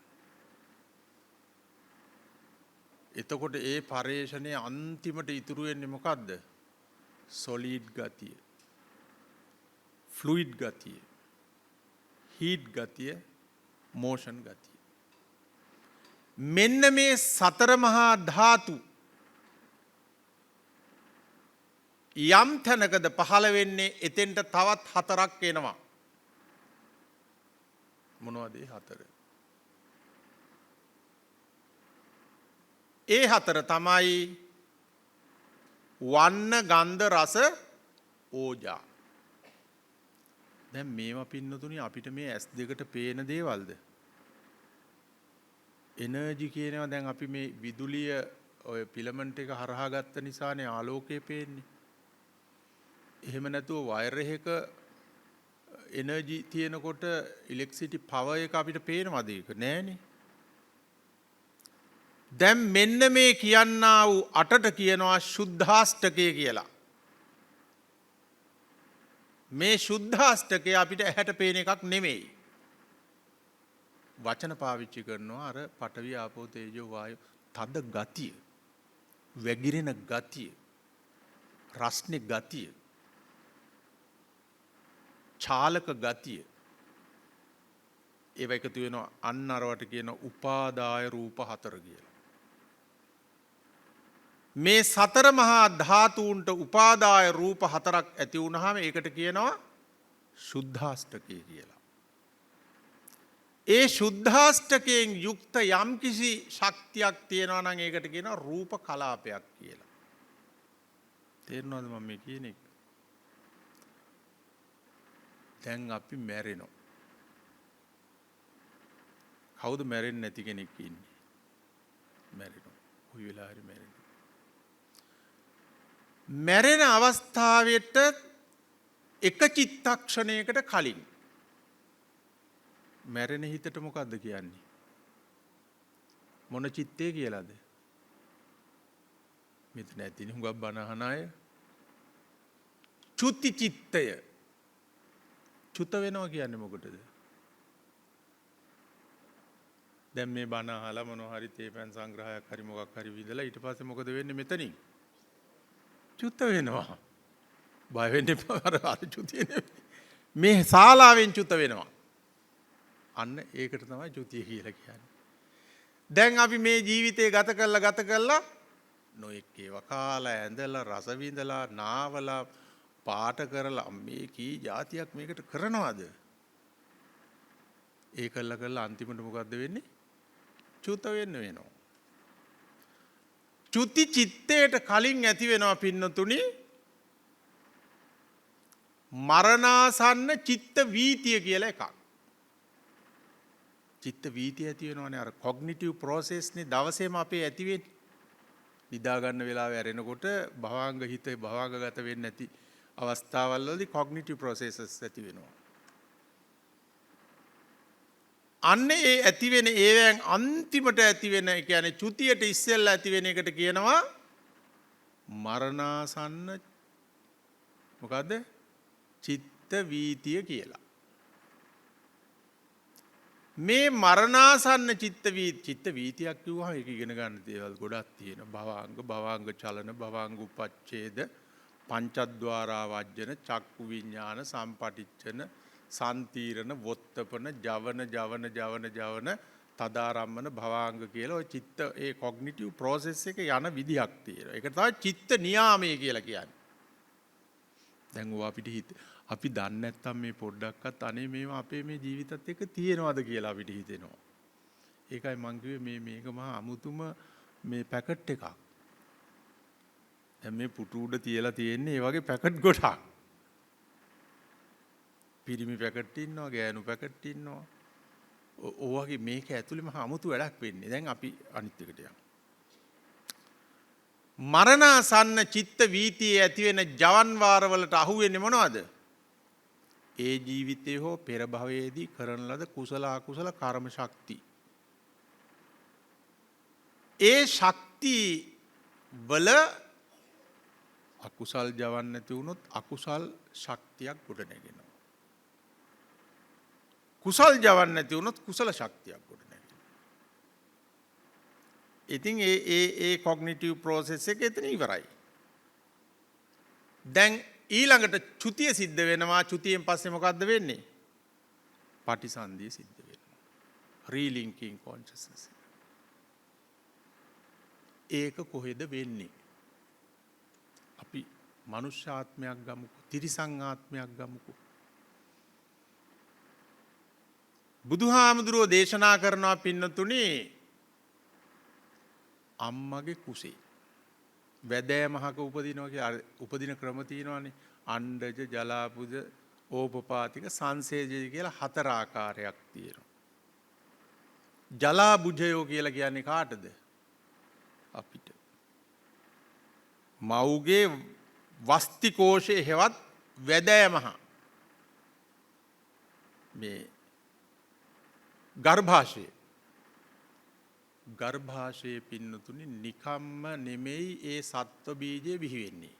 එතකොට ඒ පරිශ්‍රණයේ අන්තිමට ඉතුරු වෙන්නේ මොකද්ද? සොලිඩ් ගතිය, ෆ්ලුයිඩ් ගතිය, හීට් ගතිය, මෝෂන් ගතිය. මෙන්න මේ සතර මහා ධාතු යම් තැනකද පහළ වෙන්නේ එතෙන්ට තවත් හතරක් එනවා. මොනවද ඒ හතර? ඒ හතර තමයි වන්න, ගන්ධ, රස, ඕජා. දැන් මේවා පින්නතුනි අපිට මේ ඇස් දෙකට පේන දේවල්ද? එනර්ජි කියනවා දැන් අපි මේ විදුලිය ඔය ෆිලමන්ට් එක හරහා ගත්ත නිසානේ ආලෝකය පේන්නේ. එහෙම නැතුව වයර් එකක එනර්ජි තියෙනකොට ඉලෙක්ට්‍රිසිටි පවර් එක අපිට පේනවද? ඒක නෑනේ. දැන් මෙන්න මේ කියන්නා වූ අටට කියනවා ශුද්ධාෂ්ටකය කියලා. මේ ශුද්ධාෂ්ටකය අපිට ඇහැට පේන එකක් නෙමෙයි. වචන පාවිච්චි කරනවා අර පඨවි ආපෝ තේජෝ වායු තද ගතිය, වැగిරෙන ගතිය, රස්නේ ගතිය, චාලක ගතිය. ඒව එකතු වෙනවා අන්න අරවට කියන උපාදාය රූප හතර කියලා. මේ සතර මහා ධාතුන්ට උපාදාය රූප හතරක් ඇති වුණාම ඒකට කියනවා ශුද්ධාෂ්ටකය කියලා. ඒ ශුද්ධාෂ්ටකයෙන් යුක්ත යම්කිසි ශක්තියක් තියෙනවා නම් ඒකට කියනවා රූප කලාපයක් කියලා. තේරෙනවද මම මේ කියන එක? දැන් අපි මැරෙනවා. කවුද මැරෙන්නේ නැති කෙනෙක් ඉන්නේ? මැරෙනවා. කොයි වෙලාවෙ හරි මැරෙනවා. මැරෙන අවස්ථාවෙට එක චිත්තක්ෂණයකට කලින් මැරෙන හිතට මොකද්ද කියන්නේ? මොන චිත්තේ කියලාද? මෙතන ඇතිනේ හුඟක් බණ අහන අය. චුති චිත්තය. චුත වෙනවා කියන්නේ මොකටද? දැන් මේ බණ අහලා මොනවා හරි තේපැන් සංග්‍රහයක් හරි මොකක් හරි විදලා ඊට පස්සේ මොකද වෙන්නේ මෙතනින්? චුත වෙනවා. බය වෙන්න එපා. අර චුතිය නෙවෙයි. මේ ශාලාවෙන් චුත වෙනවා. අන්න ඒකට තමයි චුතිය කියලා කියන්නේ. දැන් අපි මේ ජීවිතේ ගත කළා නොඑක් ඒවා කාලා ඇඳලා රස විඳලා නාවලා පාට කරලා මේ කී જાතියක් මේකට කරනවද? ඒ කළා අන්තිමට මොකද්ද වෙන්නේ? චුත වෙන්න වෙනවා. චුති චිත්තයට කලින් ඇති වෙනවා පින්නතුනි මරණාසන්න චිත්ත වීතිය කියලා එකක්. චිත්ත වීතිය ඇති වෙනවනේ අර කොග්නිටිව් ප්‍රොසෙස් නේ දවසේම අපේ ඇති වෙන්නේ. නිදා ගන්න වෙලාවේ ඇරෙනකොට භවාංග හිත භවාංගගත වෙන්නේ නැති අවස්ථාවල් වලදී කොග්නිටිව් ප්‍රොසෙසස් ඇති වෙනවා. අන්න ඒ ඇති වෙන ඒවෙන් අන්තිමට ඇති වෙන ඒ කියන්නේ චුතියට ඉස්සෙල්ලා ඇති වෙන එකට කියනවා මරණාසන්න මොකද්ද? චිත්ත වීතිය කියලා. මේ මරණාසන්න චිත්ත වීතියක් කිව්වහම ඒක ඉගෙන ගන්න දේවල් ගොඩක් තියෙනවා. භවාංග චලන, භවාංග උපච්ඡේද, පංචද්වාරා වජ්ජන, චක්කු විඥාන, සම්පටිච්ඡන, සන්තීරණ, වොත්තපන, ජවන, තදාරම්මන, භවාංග කියලා ඔය චිත්ත ඒ කොග්නිටිව් ප්‍රොසෙස් එක යන විදිහක් තියෙනවා. ඒක තමයි චිත්ත නියාමය කියලා කියන්නේ. දැන් ඔය අපිට අපි දන්නේ නැත්තම් මේ පොඩ්ඩක්වත් අනේ මේවා අපේ මේ ජීවිතත් එක්ක තියෙනවද කියලා අපිට හිතෙනවා. ඒකයි මං කිව්වේ මේක මහා අමුතුම මේ පැකට් එකක්. දැන් මේ පුටු උඩ තියලා තියෙන්නේ ඒ වගේ පැකට් ගොඩක්. පිරිමි පැකට් ඉන්නවා, ගෑනු පැකට් ඉන්නවා. ඔයගේ මේක ඇතුළේ මහා අමුතු වැඩක් වෙන්නේ. දැන් අපි අනිත් එකට යමු. මරණාසන්න චිත්ත වීතියේ ඇති වෙන ජවන් වාරවලට අහු වෙන්නේ මොනවද? ඒ ජීවිතේ හෝ පෙර භවයේදී කරන ලද කුසල අකුසල කර්ම ශක්ති. ඒ ශක්ති වල අකුසල් ජවන් නැති වුණොත් අකුසල් ශක්තියක් ගොඩ නැගෙනවා. කුසල් ජවන් නැති වුණොත් කුසල ශක්තියක් ගොඩ නැගෙනවා. ඉතින් ඒ කොග්නිටිව් ප්‍රොසෙස් එක එතන ඉවරයි. දැන් ඊළඟට චුතිය සිද්ධ වෙනවා. චුතියෙන් පස්සේ මොකක්ද වෙන්නේ? පටිසන්ධිය සිද්ධ වෙනවා. රීලින්කින් කොන්ෂස්නස්. ඒක කොහෙද වෙන්නේ? අපි මනුෂ්‍යාත්මයක් ගමුකෝ, තිරිසන් ආත්මයක් ගමුකෝ. බුදුහාමුදුරුවෝ දේශනා කරනවා පින්නතුනි, අම්මගේ කුසේ වැදෑමහක උපදිනවා කියලා උපදින ක්‍රම තියෙනවානේ. අණ්ඩජ, ජලාපුද, ඕපපාතික, සංසේජය කියලා 4 ආකාරයක් තියෙනවා. ජලාබුජයෝ කියලා කියන්නේ කාටද? අපිට. මව්ගේ වස්ති කෝෂයේ හෙවත් වැදෑමහ මේ ගර්භාෂයේ පින්නතුනි නිකම්ම නෙමෙයි ඒ සත්ව බීජය බිහි වෙන්නේ.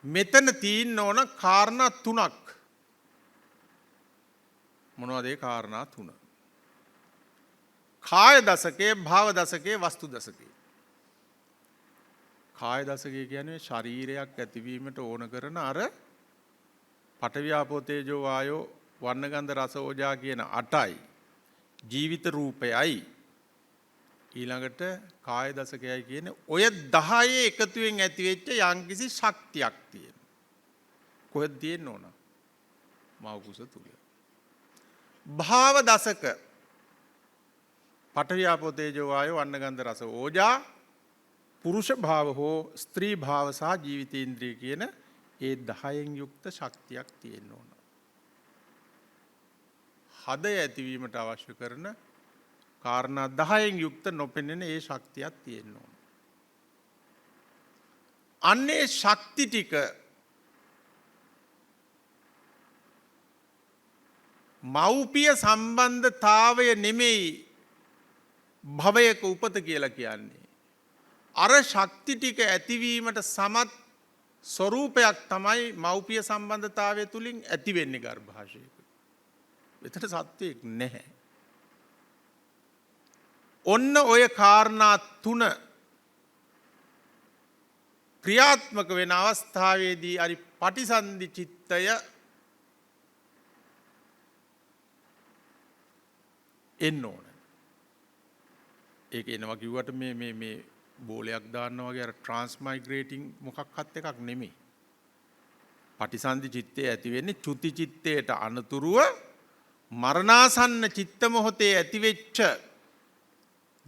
මෙතන තියෙන්න ඕන කාරණා 3ක්. මොනවද ඒ කාරණා 3? කාය දශකයේ, භාව දශකයේ, වස්තු දශකයේ. කාය දශකය කියන්නේ ශරීරයක් ඇතිවීමට ඕන කරන අර පඨවි ආපෝ තේජෝ වායෝ වර්ණ ගන්ධ රස ඕජා කියන 8යි. ජීවිත රූපයයි. ඊළඟට කාය දශකයයි කියන්නේ ඔය 10 එකතුවෙන් ඇතිවෙච්ච යම්කිසි ශක්තියක් තියෙනවා. කොහෙද තියෙන්න ඕන? මව කුස තුල. භාව දශක පඨවි ආපෝ තේජෝ වායෝ වර්ණ ගන්ධ රස ඕජා පුරුෂ භාව හෝ ස්ත්‍රී භාව සහ ජීවිතේන්ද්‍රිය කියන ඒ 10න් යුක්ත ශක්තියක් තියෙන්න ඕන. හදය ඇතිවීමට අවශ්‍ය කරන කාරණා 10න් යුක්ත නොපෙනෙන ඒ ශක්තියක් තියෙන්න ඕන. අන්නේ ශක්ති ටික මෞපිය සම්බන්ධතාවය නෙමෙයි භවයක උපත කියලා කියන්නේ. අර ශක්ති ටික ඇතිවීමට සමත් ස්වરૂපයක් තමයි මෞපිය සම්බන්ධතාවය තුලින් ඇති වෙන්නේ ගර්භාෂයක. එතන සත්‍යයක් නැහැ. ඔන්න ඔය කාරණා 3 ක්‍රියාත්මක වෙන අවස්ථාවේදී අරි පටිසන්ධි චිත්තය එන්න ඕන. ඒක එනවා කිව්වට මේ බෝලයක් දාන්නා වගේ අර ට්‍රාන්ස්මයිග්‍රේටිං මොකක්වත් එකක් නෙමෙයි. පටිසන්ධි චිත්තය ඇති වෙන්නේ චුති චිත්තයට අනතුරුව මරණාසන්න චිත්ත මොහොතේ ඇතිවෙච්ච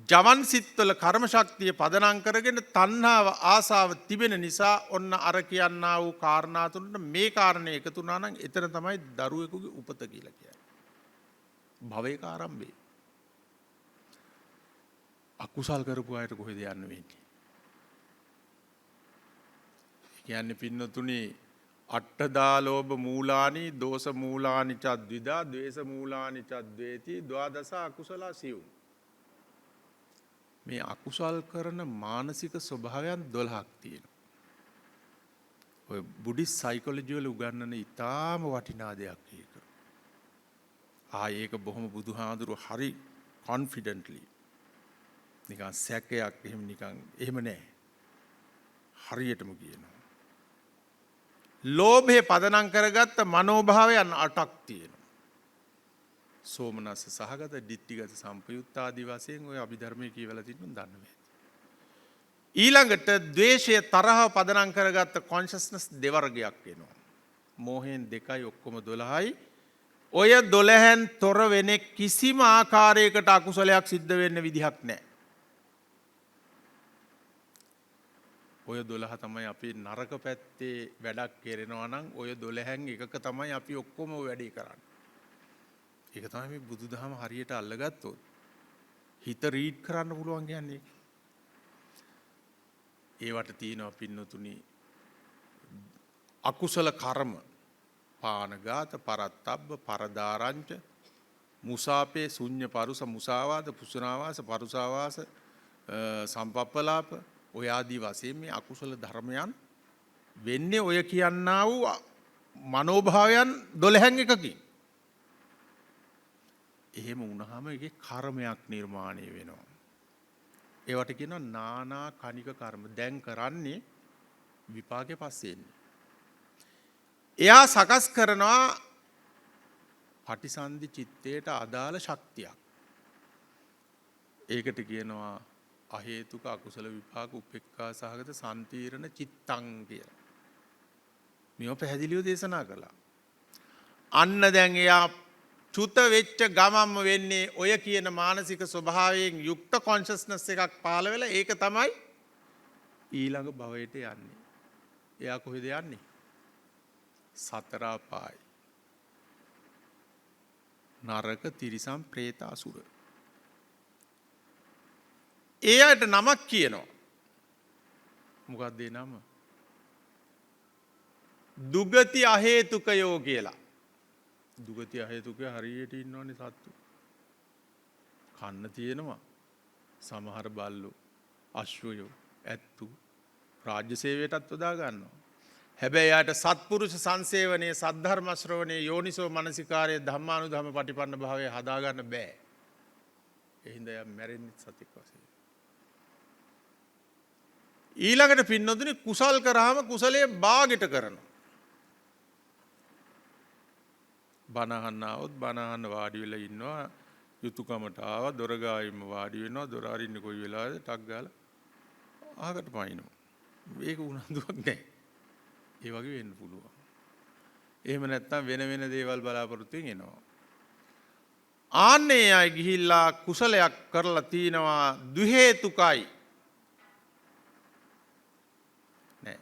ජවන් සිත්වල කර්ම ශක්තිය පදනම් කරගෙන තණ්හාව ආසාව තිබෙන නිසා ඔන්න අර කියන්නා වූ කාරණා තුනට මේ කාරණේ එකතු වුණා නම් එතන තමයි දරුවෙකුගේ උපත කියලා කියන්නේ. භවයක ආරම්භය. අකුසල් කරපු අයට කොහෙද යන්න වෙන්නේ? කියන්නේ පින්නතුනි අට්ඨදා ලෝභ මූලානි දෝෂ මූලානි චද්විදා ද්වේෂ මූලානි චද්වේති ද්වාදස අකුසල සිව්. මේ අකුසල් කරන මානසික ස්වභාවයන් 12ක් තියෙනවා. ඔය බුද්දිස් සයිකොලොජි වල උගන්වන ඉතාම වටිනා දෙයක් ඒක. ඒක බොහොම බුදුහාඳුරු හරි කොන්ෆිඩන්ට්ලි නිකන් සැකයක් එහෙම නෑ. හරියටම කියනවා. ලෝභය පදනම් කරගත්ත මනෝභාවයන් 8ක් තියෙනවා. සෝමනස්ස සහගත, ditthිගත, සම්පයුත්ත ආදී වශයෙන් ඔය අභිධර්මයේ කියවලා තියෙනවා දන්නවා. ඊළඟට ද්වේෂය තරහව පදනම් කරගත්ත කොන්ෂස්නස් දෙවර්ගයක් වෙනවා. මෝහයෙන් 2යි ඔක්කොම 12යි. ඔය 12න් තොර වෙන කිසිම ආකාරයකට අකුසලයක් සිද්ධ වෙන්න විදිහක් නැහැ. ඔය 12 තමයි අපි නරක පැත්තේ වැඩක් කරනවා නම් ඔය 12න් එකක තමයි අපි ඔක්කොම වැඩේ කරන්නේ. ඒක තමයි මේ බුදුදහම හරියට අල්ලගත්තොත් හිත රීඩ් කරන්න පුළුවන් කියන්නේ. ඒවට තියෙනවා පින්නතුනි අකුසල කර්ම පානඝාත පරත්තබ්බ පරදාරංච මුසාපේ ශුඤ්ඤ පරුස මුසාවාද පුසුනාවාස පරුසාවාස සම්පප්පලාප ඔය ආදී වශයෙන් මේ අකුසල ධර්මයන් වෙන්නේ ඔය කියන්නා වූ මනෝභාවයන් 12න් එකකින්. එහෙම වුණාම ඒකේ කර්මයක් නිර්මාණය වෙනවා. ඒවට කියනවා නානා කණික කර්ම. දැන් කරන්නේ විපාකේ පස්සේ එන්නේ. එයා සකස් කරනවා පටිසන්ධි චිත්තයට අදාළ ශක්තියක්. ඒකට කියනවා අහේතුක අකුසල විපාක උපේක්ඛා සහගත සම්තිරණ චිත්තං කියලා. මේව පැහැදිලිව දේශනා කළා. අන්න දැන් එයා චුත වෙච්ච ගමම්ම වෙන්නේ ඔය කියන මානසික ස්වභාවයෙන් යුක්ත කොන්ෂස්නස් එකක් පහළ වෙලා ඒක තමයි ඊළඟ භවයට යන්නේ. එයා කොහෙද යන්නේ? සතර අපායි. නරක තිරිසන් പ്രേත අසුර. ඒ අයට නමක් කියනවා. මොකක්ද ඒ නම? දුගති අහේතුකයෝ කියලා. දුගති අහේතුකය හරියට ඉන්නවනේ සත්තු. කන්න තියෙනවා. සමහර බල්ලෝ, අශ්වයෝ, ඇත්තු රාජ්‍ය සේවයටත් යොදා ගන්නවා. හැබැයි යාට සත්පුරුෂ සංසේවනයේ සද්ධර්ම ශ්‍රවණයේ යෝනිසෝ මනසිකාරයේ ධම්මානුධම්ම පටිපන්න භාවය හදාගන්න බෑ. ඒ හින්දා යා මැරෙන්නේ සතෙක් වශයෙන්. ඊළඟට පින්නොතුනි කුසල් කරාම කුසලයේ භාගයට කරනවා. බණ අහන්න આવොත් බණ අහන්න වාඩි වෙලා ඉන්නවා. යුතුයකමට ආවා දොර ගාවින්ම වාඩි වෙනවා. දොර අරින්න කොයි වෙලාවද ටක් ගාලා අහකට පනිනවා. මේක උනන්දුවක් නැහැ. ඒ වගේ වෙන්න පුළුවන්. එහෙම නැත්නම් වෙන වෙන දේවල් බලාපොරොත්තුෙන් එනවා. ආන්නේ අය ගිහිල්ලා කුසලයක් කරලා තිනවා දු හේතුකයි. නෑ.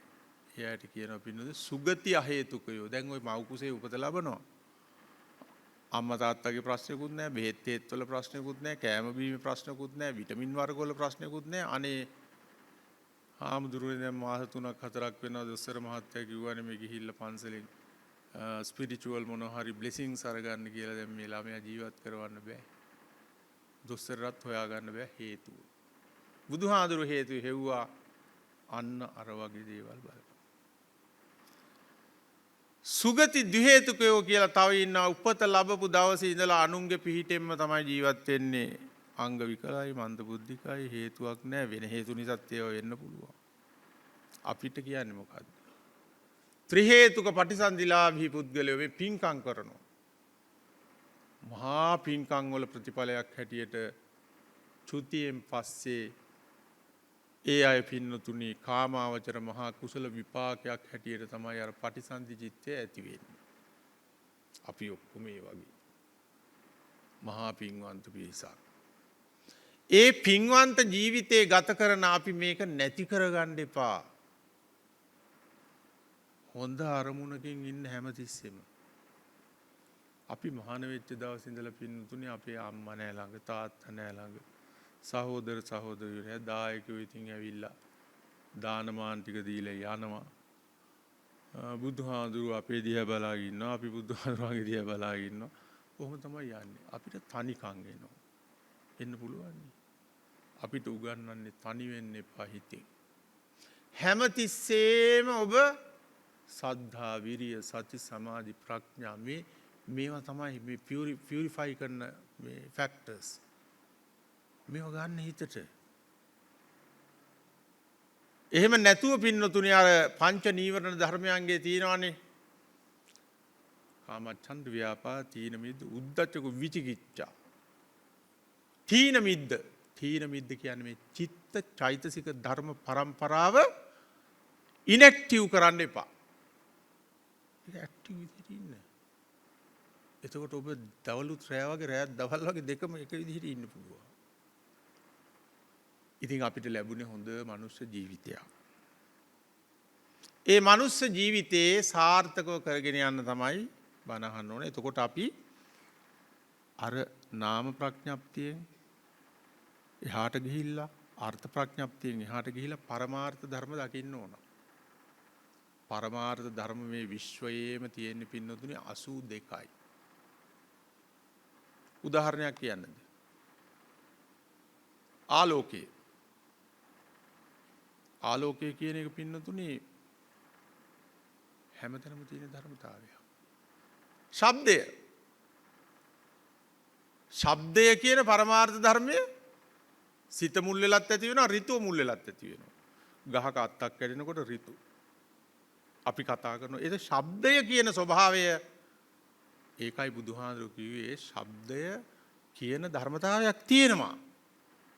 එයාට කියනවා පින්නද සුගති අහේතුකයෝ. දැන් ওই මව් කුසේ උපත ලබනවා. අම්මා තාත්තගේ ප්‍රශ්නකුත් නැහැ, බෙහෙත් තේත් වල ප්‍රශ්නකුත් නැහැ, කෑම බීමේ ප්‍රශ්නකුත් නැහැ, විටමින් වර්ග වල ප්‍රශ්නකුත් නැහැ. අනේ ආමුදුරුනේ දැන් මාස 3ක් 4ක් වෙනවා දොස්තර මහත්තයා කිව්වනේ මේ ගිහිල්ලා පන්සලෙන් ස්පිරිචුවල් මොන හරි බ්ලෙසිංස් අරගන්න කියලා. දැන් මේ ළමයා ජීවත් කරවන්න බෑ. දොස්තරවත් හොයාගන්න බෑ හේතුව. බුදුහාඳුරු හේතුව හෙව්වා අන්න අර වගේ දේවල් බලන්න. සුගති ද්විහේතුකයෝ කියලා තව ඉන්නවා. උපත ලැබපු දවසේ ඉඳලා අනුන්ගේ පිහිටෙන්ම තමයි ජීවත් වෙන්නේ. අංග විකලයි, මන්ද බුද්ධිකයි, හේතුවක් නැහැ. වෙන හේතු නිසාත් ඒවා වෙන්න පුළුවන්. අපිට කියන්නේ මොකද්ද? ත්‍රි හේතුක පටිසන්ධිලාභී පුද්ගලයෝ මේ පින්කම් කරනවා. මහා පින්කම් වල ප්‍රතිඵලයක් හැටියට චුතියෙන් පස්සේ ඒ අය පින්නතුනි කාමාවචර මහා කුසල විපාකයක් හැටියට තමයි අර පටිසන්ධි චිත්තය ඇති වෙන්නේ. අපි ඔක්කොම මේ වගේ මහා පින්වන්ත පිරිසක්. ඒ පින්වන්ත ජීවිතේ ගත කරන අපි මේක නැති කරගන්න එපා. හොඳ අරමුණකින් ඉන්න හැමතිස්සෙම. අපි මහාන වෙච්ච දවසේ ඉඳලා පින්නතුනි අපේ අම්මා නෑ ළඟ, තාත්තා නෑ ළඟ, සහෝදර සහෝදරියෝ නෑ, දායකයෝ ඉතින් ඇවිල්ලා දානමාන ටික දීලා යනවා. බුදුහාඳුරු අපේ දිහා බලාගෙන ඉන්නවා, අපි බුදුහාඳුරුගේ දිහා බලාගෙන ඉන්නවා. කොහොම තමයි යන්නේ. අපිට තනිකම් එනවා. එන්න පුළුවන්. අපිට උගන්වන්නේ තනි වෙන්න එපා හිතෙන්. හැමතිස්සෙම ඔබ සද්ධා, විරිය, සති, සමාධි, ප්‍රඥා මේවා තමයි මේ පියුරිෆයි කරන මේ ෆැක්ටර්ස්. මේවා ගන්න හිතට. එහෙම නැතුව පින්නතුනේ අර පංච නීවරණ ධර්මයන්ගේ තියෙනවානේ. කාමච්ඡන්ද, ව්‍යාපාද, තීන මිද්ද, උද්ධච්ච, විචිකිච්ඡා. තීන මිද්ද කියන්නේ මේ චිත්ත චෛතසික ධර්ම පරම්පරාව ඉනැක්ටිව් කරන්න එපා. ඒක ඇක්ටිව් විදිහට ඉන්න. එතකොට ඔබ දවලුත් රෑ වගේ රෑත් දවල් වගේ දෙකම එක විදිහට ඉන්න පුළුවන්. ඉතින් අපිට ලැබුණේ හොඳ මනුෂ්‍ය ජීවිතයක්. ඒ මනුෂ්‍ය ජීවිතේ සාර්ථකව කරගෙන යන්න තමයි බණ අහන්න ඕනේ. එතකොට අපි අර නාම ප්‍රඥප්තියෙන් එහාට ගිහිල්ලා අර්ථ ප්‍රඥප්තියෙන් එහාට ගිහිල්ලා පරමාර්ථ ධර්ම දකින්න ඕන. පරමාර්ථ ධර්ම මේ විශ්වයේම තියෙන පින්නතුනේ 82යි. උදාහරණයක් කියන්නද? ආලෝකය. ආලෝකය කියන එක පින්නතුනේ හැමතැනම තියෙන ධර්මතාවයක්. ශබ්දය. ශබ්දය කියන පරමාර්ථ ධර්මය සිත මුල් වෙලත් ඇති වෙනවා, ඍතුව මුල් වෙලත් ඇති වෙනවා. ගහක අත්තක් කැඩෙනකොට ඍතු. අපි කතා කරන ඒ ශබ්දය කියන ස්වභාවය ඒකයි බුදුහාඳුරු කිව්වේ ශබ්දය කියන ධර්මතාවයක් තියෙනවා.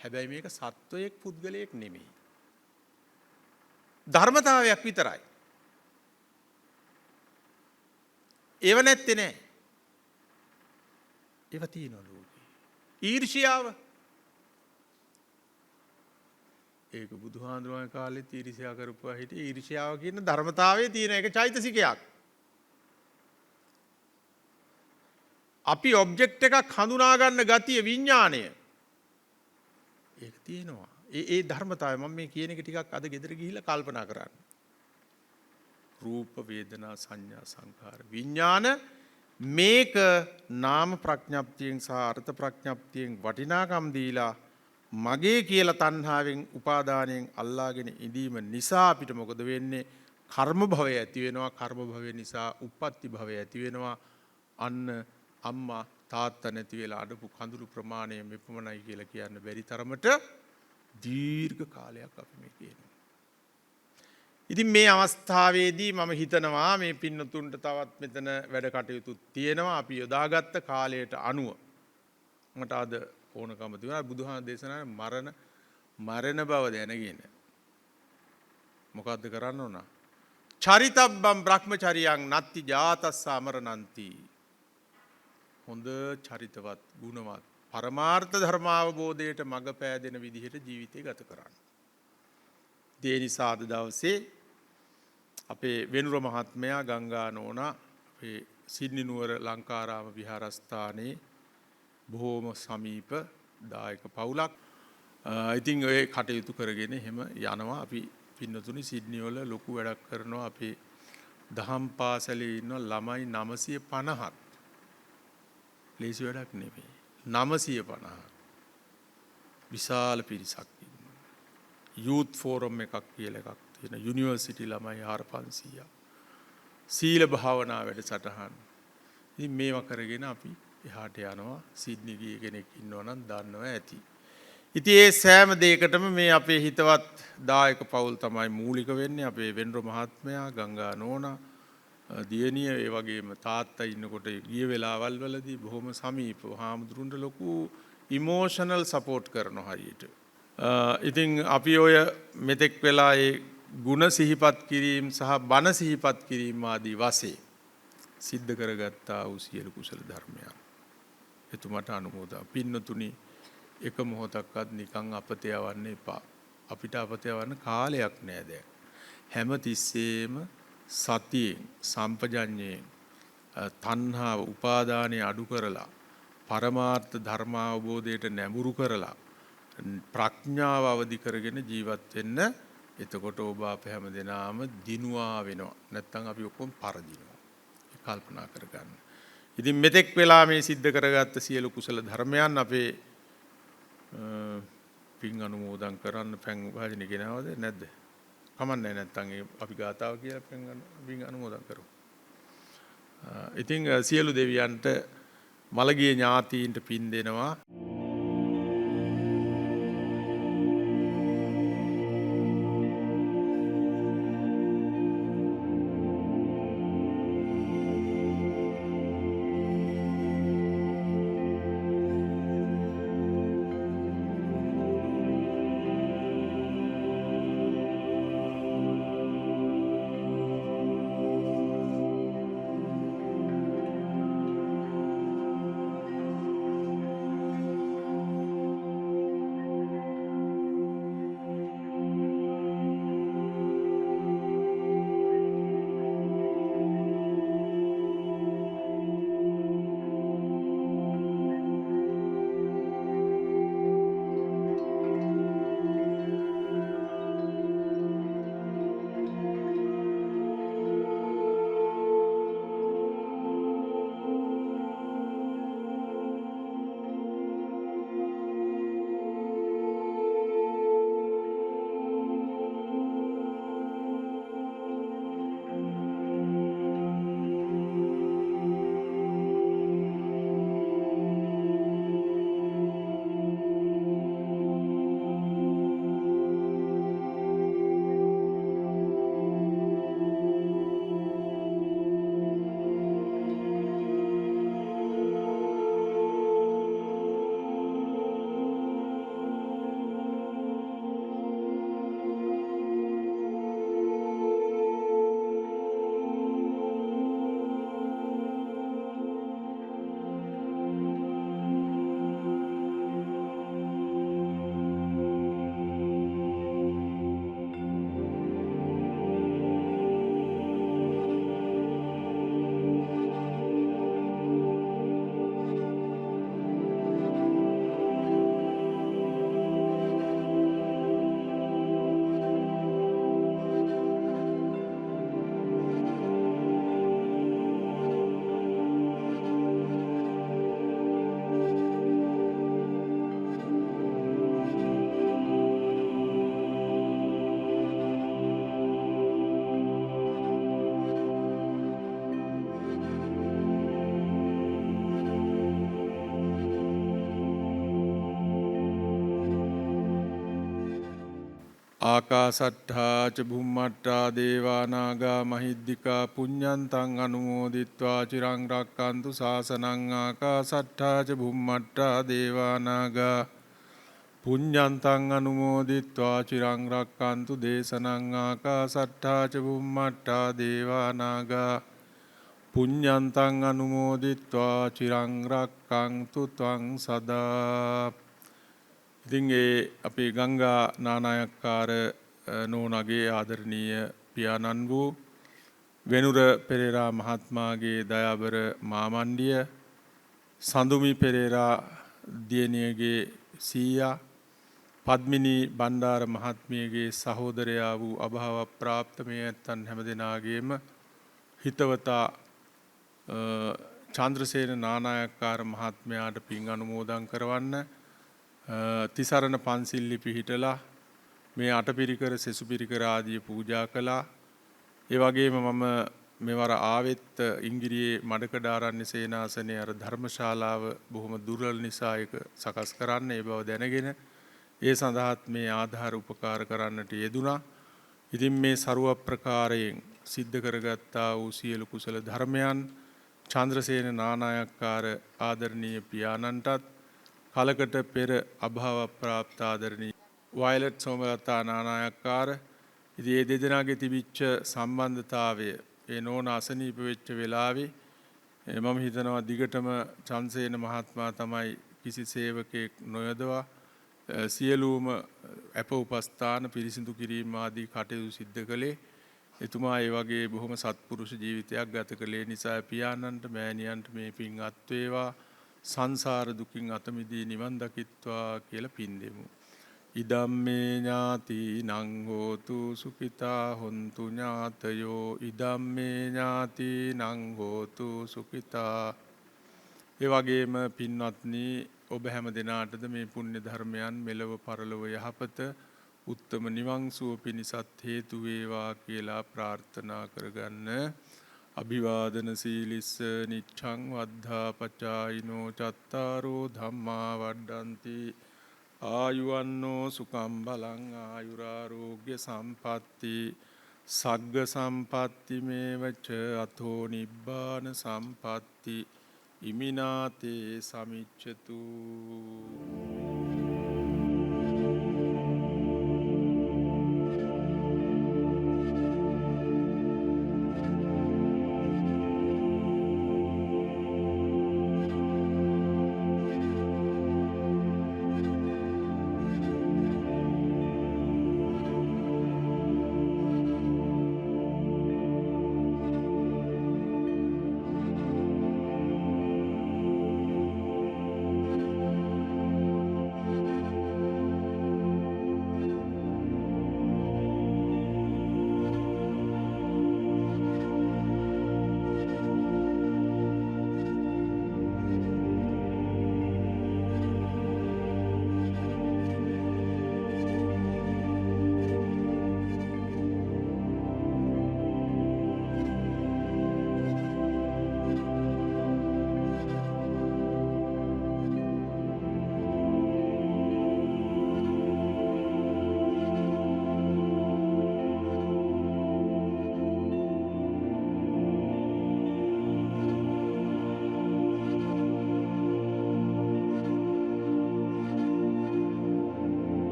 හැබැයි මේක සත්වයක් පුද්ගලයෙක් නෙමෙයි. ධර්මතාවයක් විතරයි. ඒව නැත්තේ නෑ. ඒව තියෙනවා ලෝකේ. ඊර්ෂ්‍යාව ඒක බුදුහාඳුරුවන්ගේ කාලෙත් ඊර්ෂ්‍යා කරපුවා හිටියේ ඊර්ෂ්‍යාව කියන ධර්මතාවයේ තියෙන එක චෛතසිකයක්. අපි ඔබ්ජෙක්ට් එකක් හඳුනා ගන්න ගතිය විඥාණය ඒක තියෙනවා. ඒ ධර්මතාවය මම මේ කියන එක ටිකක් අද ගෙදර ගිහිල්ලා කල්පනා කරන්න. රූප වේදනා සංඥා සංඛාර විඥාන මේක නාම ප්‍රඥප්තියෙන් සහ අර්ථ ප්‍රඥප්තියෙන් වටිනාකම් දීලා මගේ කියලා තණ්හාවෙන් උපාදානයෙන් අල්ලාගෙන ඉඳීම නිසා අපිට මොකද වෙන්නේ? කර්ම භවය ඇති වෙනවා. කර්ම භවය නිසා උප්පත්ති භවය ඇති වෙනවා. අන්න අම්මා තාත්තා නැති වෙලා අඩපු කඳුළු ප්‍රමාණය මෙපමණයි කියලා කියන්න බැරි තරමට දීර්ඝ කාලයක් අපි මේ කියනවා. ඉතින් මේ අවස්ථාවේදී මම හිතනවා මේ පින්නතුන්ට තවත් මෙතන වැඩ කටයුතු තියෙනවා. අපි යොදාගත්ත කාලයට අනුව මට අද ඕනකම තිබුණා බුදුහාම දේශනාවේ මරණ බව දැනගෙන මොකද්ද කරන්න ඕන? චරිතබ්බම් බ්‍රහ්මචරියං නත්ති ජාතස්ස අමරණන්ති. හොඳ චරිතවත් ගුණවත් පරමාර්ථ ධර්මාවබෝධයට මඟ පෑදෙන විදිහට ජීවිතය ගත කරන්න. ඒ නිසා අද දවසේ අපේ වෙනුර මහත්මයා ගංගා නෝනා අපේ සිඩ්නි නුවර ලංකාරාම විහාරස්ථානයේ බොහෝම සමීප දායක පවුලක්. ඉතින් ඔය කටයුතු කරගෙන එහෙම යනවා. අපි පින්නතුනි සිඩ්නි වල ලොකු වැඩක් කරනවා. අපේ දහම් පාසලේ ඉන්න ළමයි 950ක්. ලේසි වැඩක් නෙමෙයි. 950ක්. විශාල පිරිසක් ඉන්නවා. යූත් ෆෝරම් එකක් කියලා එකක් තියෙන. යුනිවර්සිටි ළමයි 4500ක්. සීල භාවනා වැඩසටහන්. ඉතින් මේවා කරගෙන අපි එහාට යනවා. සිඩ්නි ගිය කෙනෙක් ඉන්නවා නම් දන්නවා ඇති. ඉතින් ඒ සෑම දෙයකටම මේ අපේ හිතවත් දායක පවුල් තමයි මූලික වෙන්නේ. අපේ වෙන්ර මහත්මයා, ගංගා නෝනා, දියණිය, ඒ වගේම තාත්තා ඉන්නකොට ගිය වෙලාවල් වලදී බොහොම සමීපව හාමුදුරුන්ට ලොකු ඉමෝෂනල් සපෝට් කරනවා හරියට. ඉතින් අපි ඔය මෙතෙක් වෙලා ඒ ಗುಣ සිහිපත් කිරීම සහ බණ සිහිපත් කිරීම ආදී වශයෙන් සිද්ධ කරගත්තා වූ සියලු කුසල ධර්මයන් එතුමාට අනුමෝදන්. පින්නතුනි එක මොහොතක්වත් නිකන් අපතේ යවන්න එපා. අපිට අපතේ යවන්න කාලයක් නෑ දැන්. හැම තිස්සෙම සතියෙන් සම්පජඤ්ඤයෙන් තණ්හාව උපාදානය අඩු කරලා පරමාර්ථ ධර්ම අවබෝධයට නැඹුරු කරලා ප්‍රඥාව අවදි කරගෙන ජීවත් වෙන්න. එතකොට ඔබ අප හැම දෙනාම දිනුවා වෙනවා. නැත්තම් අපි ඔක්කොම පරදිනවා. ඒක කල්පනා කරගන්න. ඉතින් මෙතෙක් වෙලා මේ සිද්ධ කරගත්ත සියලු කුසල ධර්මයන් අපේ පින් අනුමෝදන් කරන්න පැන් වාජනේ ගෙනවද නැද්ද? කමන්නේ නැත්තම් අපි ගාතාව කියලා පින් අනුමෝදන් කරමු. ඉතින් සියලු දෙවියන්ට මළගිය ඥාතීන්ට පින් දෙනවා. ආකාසට්ඨා ච බුම්මට්ඨා දේවා නාග මහිද්దికා පුඤ්ඤන්තං අනුමෝදිත්වා චිරං රක්칸තු ශාසනං ආකාසට්ඨා ච බුම්මට්ඨා දේවා නාග පුඤ්ඤන්තං අනුමෝදිත්වා චිරං රක්칸තු දේශනං ආකාසට්ඨා ච බුම්මට්ඨා දේවා නාග පුඤ්ඤන්තං අනුමෝදිත්වා චිරං රක්칸තු ත්වං සදා. ඉතින් අපේ ගංගා නානායක්කාර නෝනගේ ආදරණීය පියාණන් වූ වෙනුර පෙරේරා මහත්මයාගේ දයාබර මාමණ්ඩිය සඳුමි පෙරේරා දියණියගේ සීයා පද්මිනී බණ්ඩාර මහත්මියගේ සහෝදරයා වූ අභාව ප්‍රාප්ත මේ ඇත්තන් හැමදෙනාගේම හිතවතා චන්ද්‍රසේන නානායක්කාර මහත්මයාට පින් අනුමෝදන් කරවන්න තිසරණ පන්සිල්ලි පිහිටලා මේ අටපිරිකර සෙසුපිරිකර ආදී පූජා කළා. ඒ වගේම මම මෙවර ආවෙත් ඉංගිරියේ මඩකඩාරණ්‍ය සේනාසනයේ අර ධර්මශාලාව බොහොම දුර්වල නිසා ඒක සකස් කරන්න ඒ බව දැනගෙන ඒ සඳහාත් මේ ආධාර උපකාර කරන්නට යෙදුණා. ඉතින් මේ ਸਰව ප්‍රකාරයෙන් සිද්ධ කරගත්තා වූ සියලු කුසල ධර්මයන් චන්ද්‍රසේන නානායක්කාර ආදරණීය පියාණන්ටත් කලකට පෙර අභාව ප්‍රාප්ත ආදරණීය වයලට් සෝමලතා නානායක්කාර ඉතින් මේ දෙදෙනාගේ තිබිච්ච සම්බන්ධතාවය ඒ නෝන අසනීප වෙච්ච වෙලාවේ මම හිතනවා දිගටම චන්සේන මහත්මයා තමයි කිසි සේවකයෙක් නොයදවා සියලුම අප උපස්ථාන පිරිසිදු කිරීම ආදී කටයුතු සිද්ධ කළේ. එතුමා ඒ වගේ බොහොම සත්පුරුෂ ජීවිතයක් ගත කළේ නිසා පියාණන්ට මෑණියන්ට මේ පින් අත් වේවා සංසාර දුකින් අත මිදී නිවන් දකිත්වා කියලා පින් දෙමු. ඉදම්මේ ඥාතිනං හෝතු සුඛිතා හොන්තු ඥාතයෝ ඉදම්මේ ඥාතිනං හෝතු සුඛිතා. ඒ වගේම පින්වත්නි ඔබ හැම දෙනාටද මේ පුණ්‍ය ධර්මයන් මෙලව පරලොව යහපත උත්තම නිවන් සුව පිණිසත් හේතු වේවා කියලා ප්‍රාර්ථනා කරගන්න. අභිවාදන සීලිස්ස නිච්ඡං වද්ධා පචායිනෝ චත්තාරෝ ධම්මා වඩ්ඩಂತಿ ආයුවන්නෝ සුඛං බලං ආයුරාෝග්‍ය සම්පatti සග්ග සම්පatti මේවච අතෝ නිබ්බාන සම්පatti ඉමිනාතේ සමිච්ඡතු.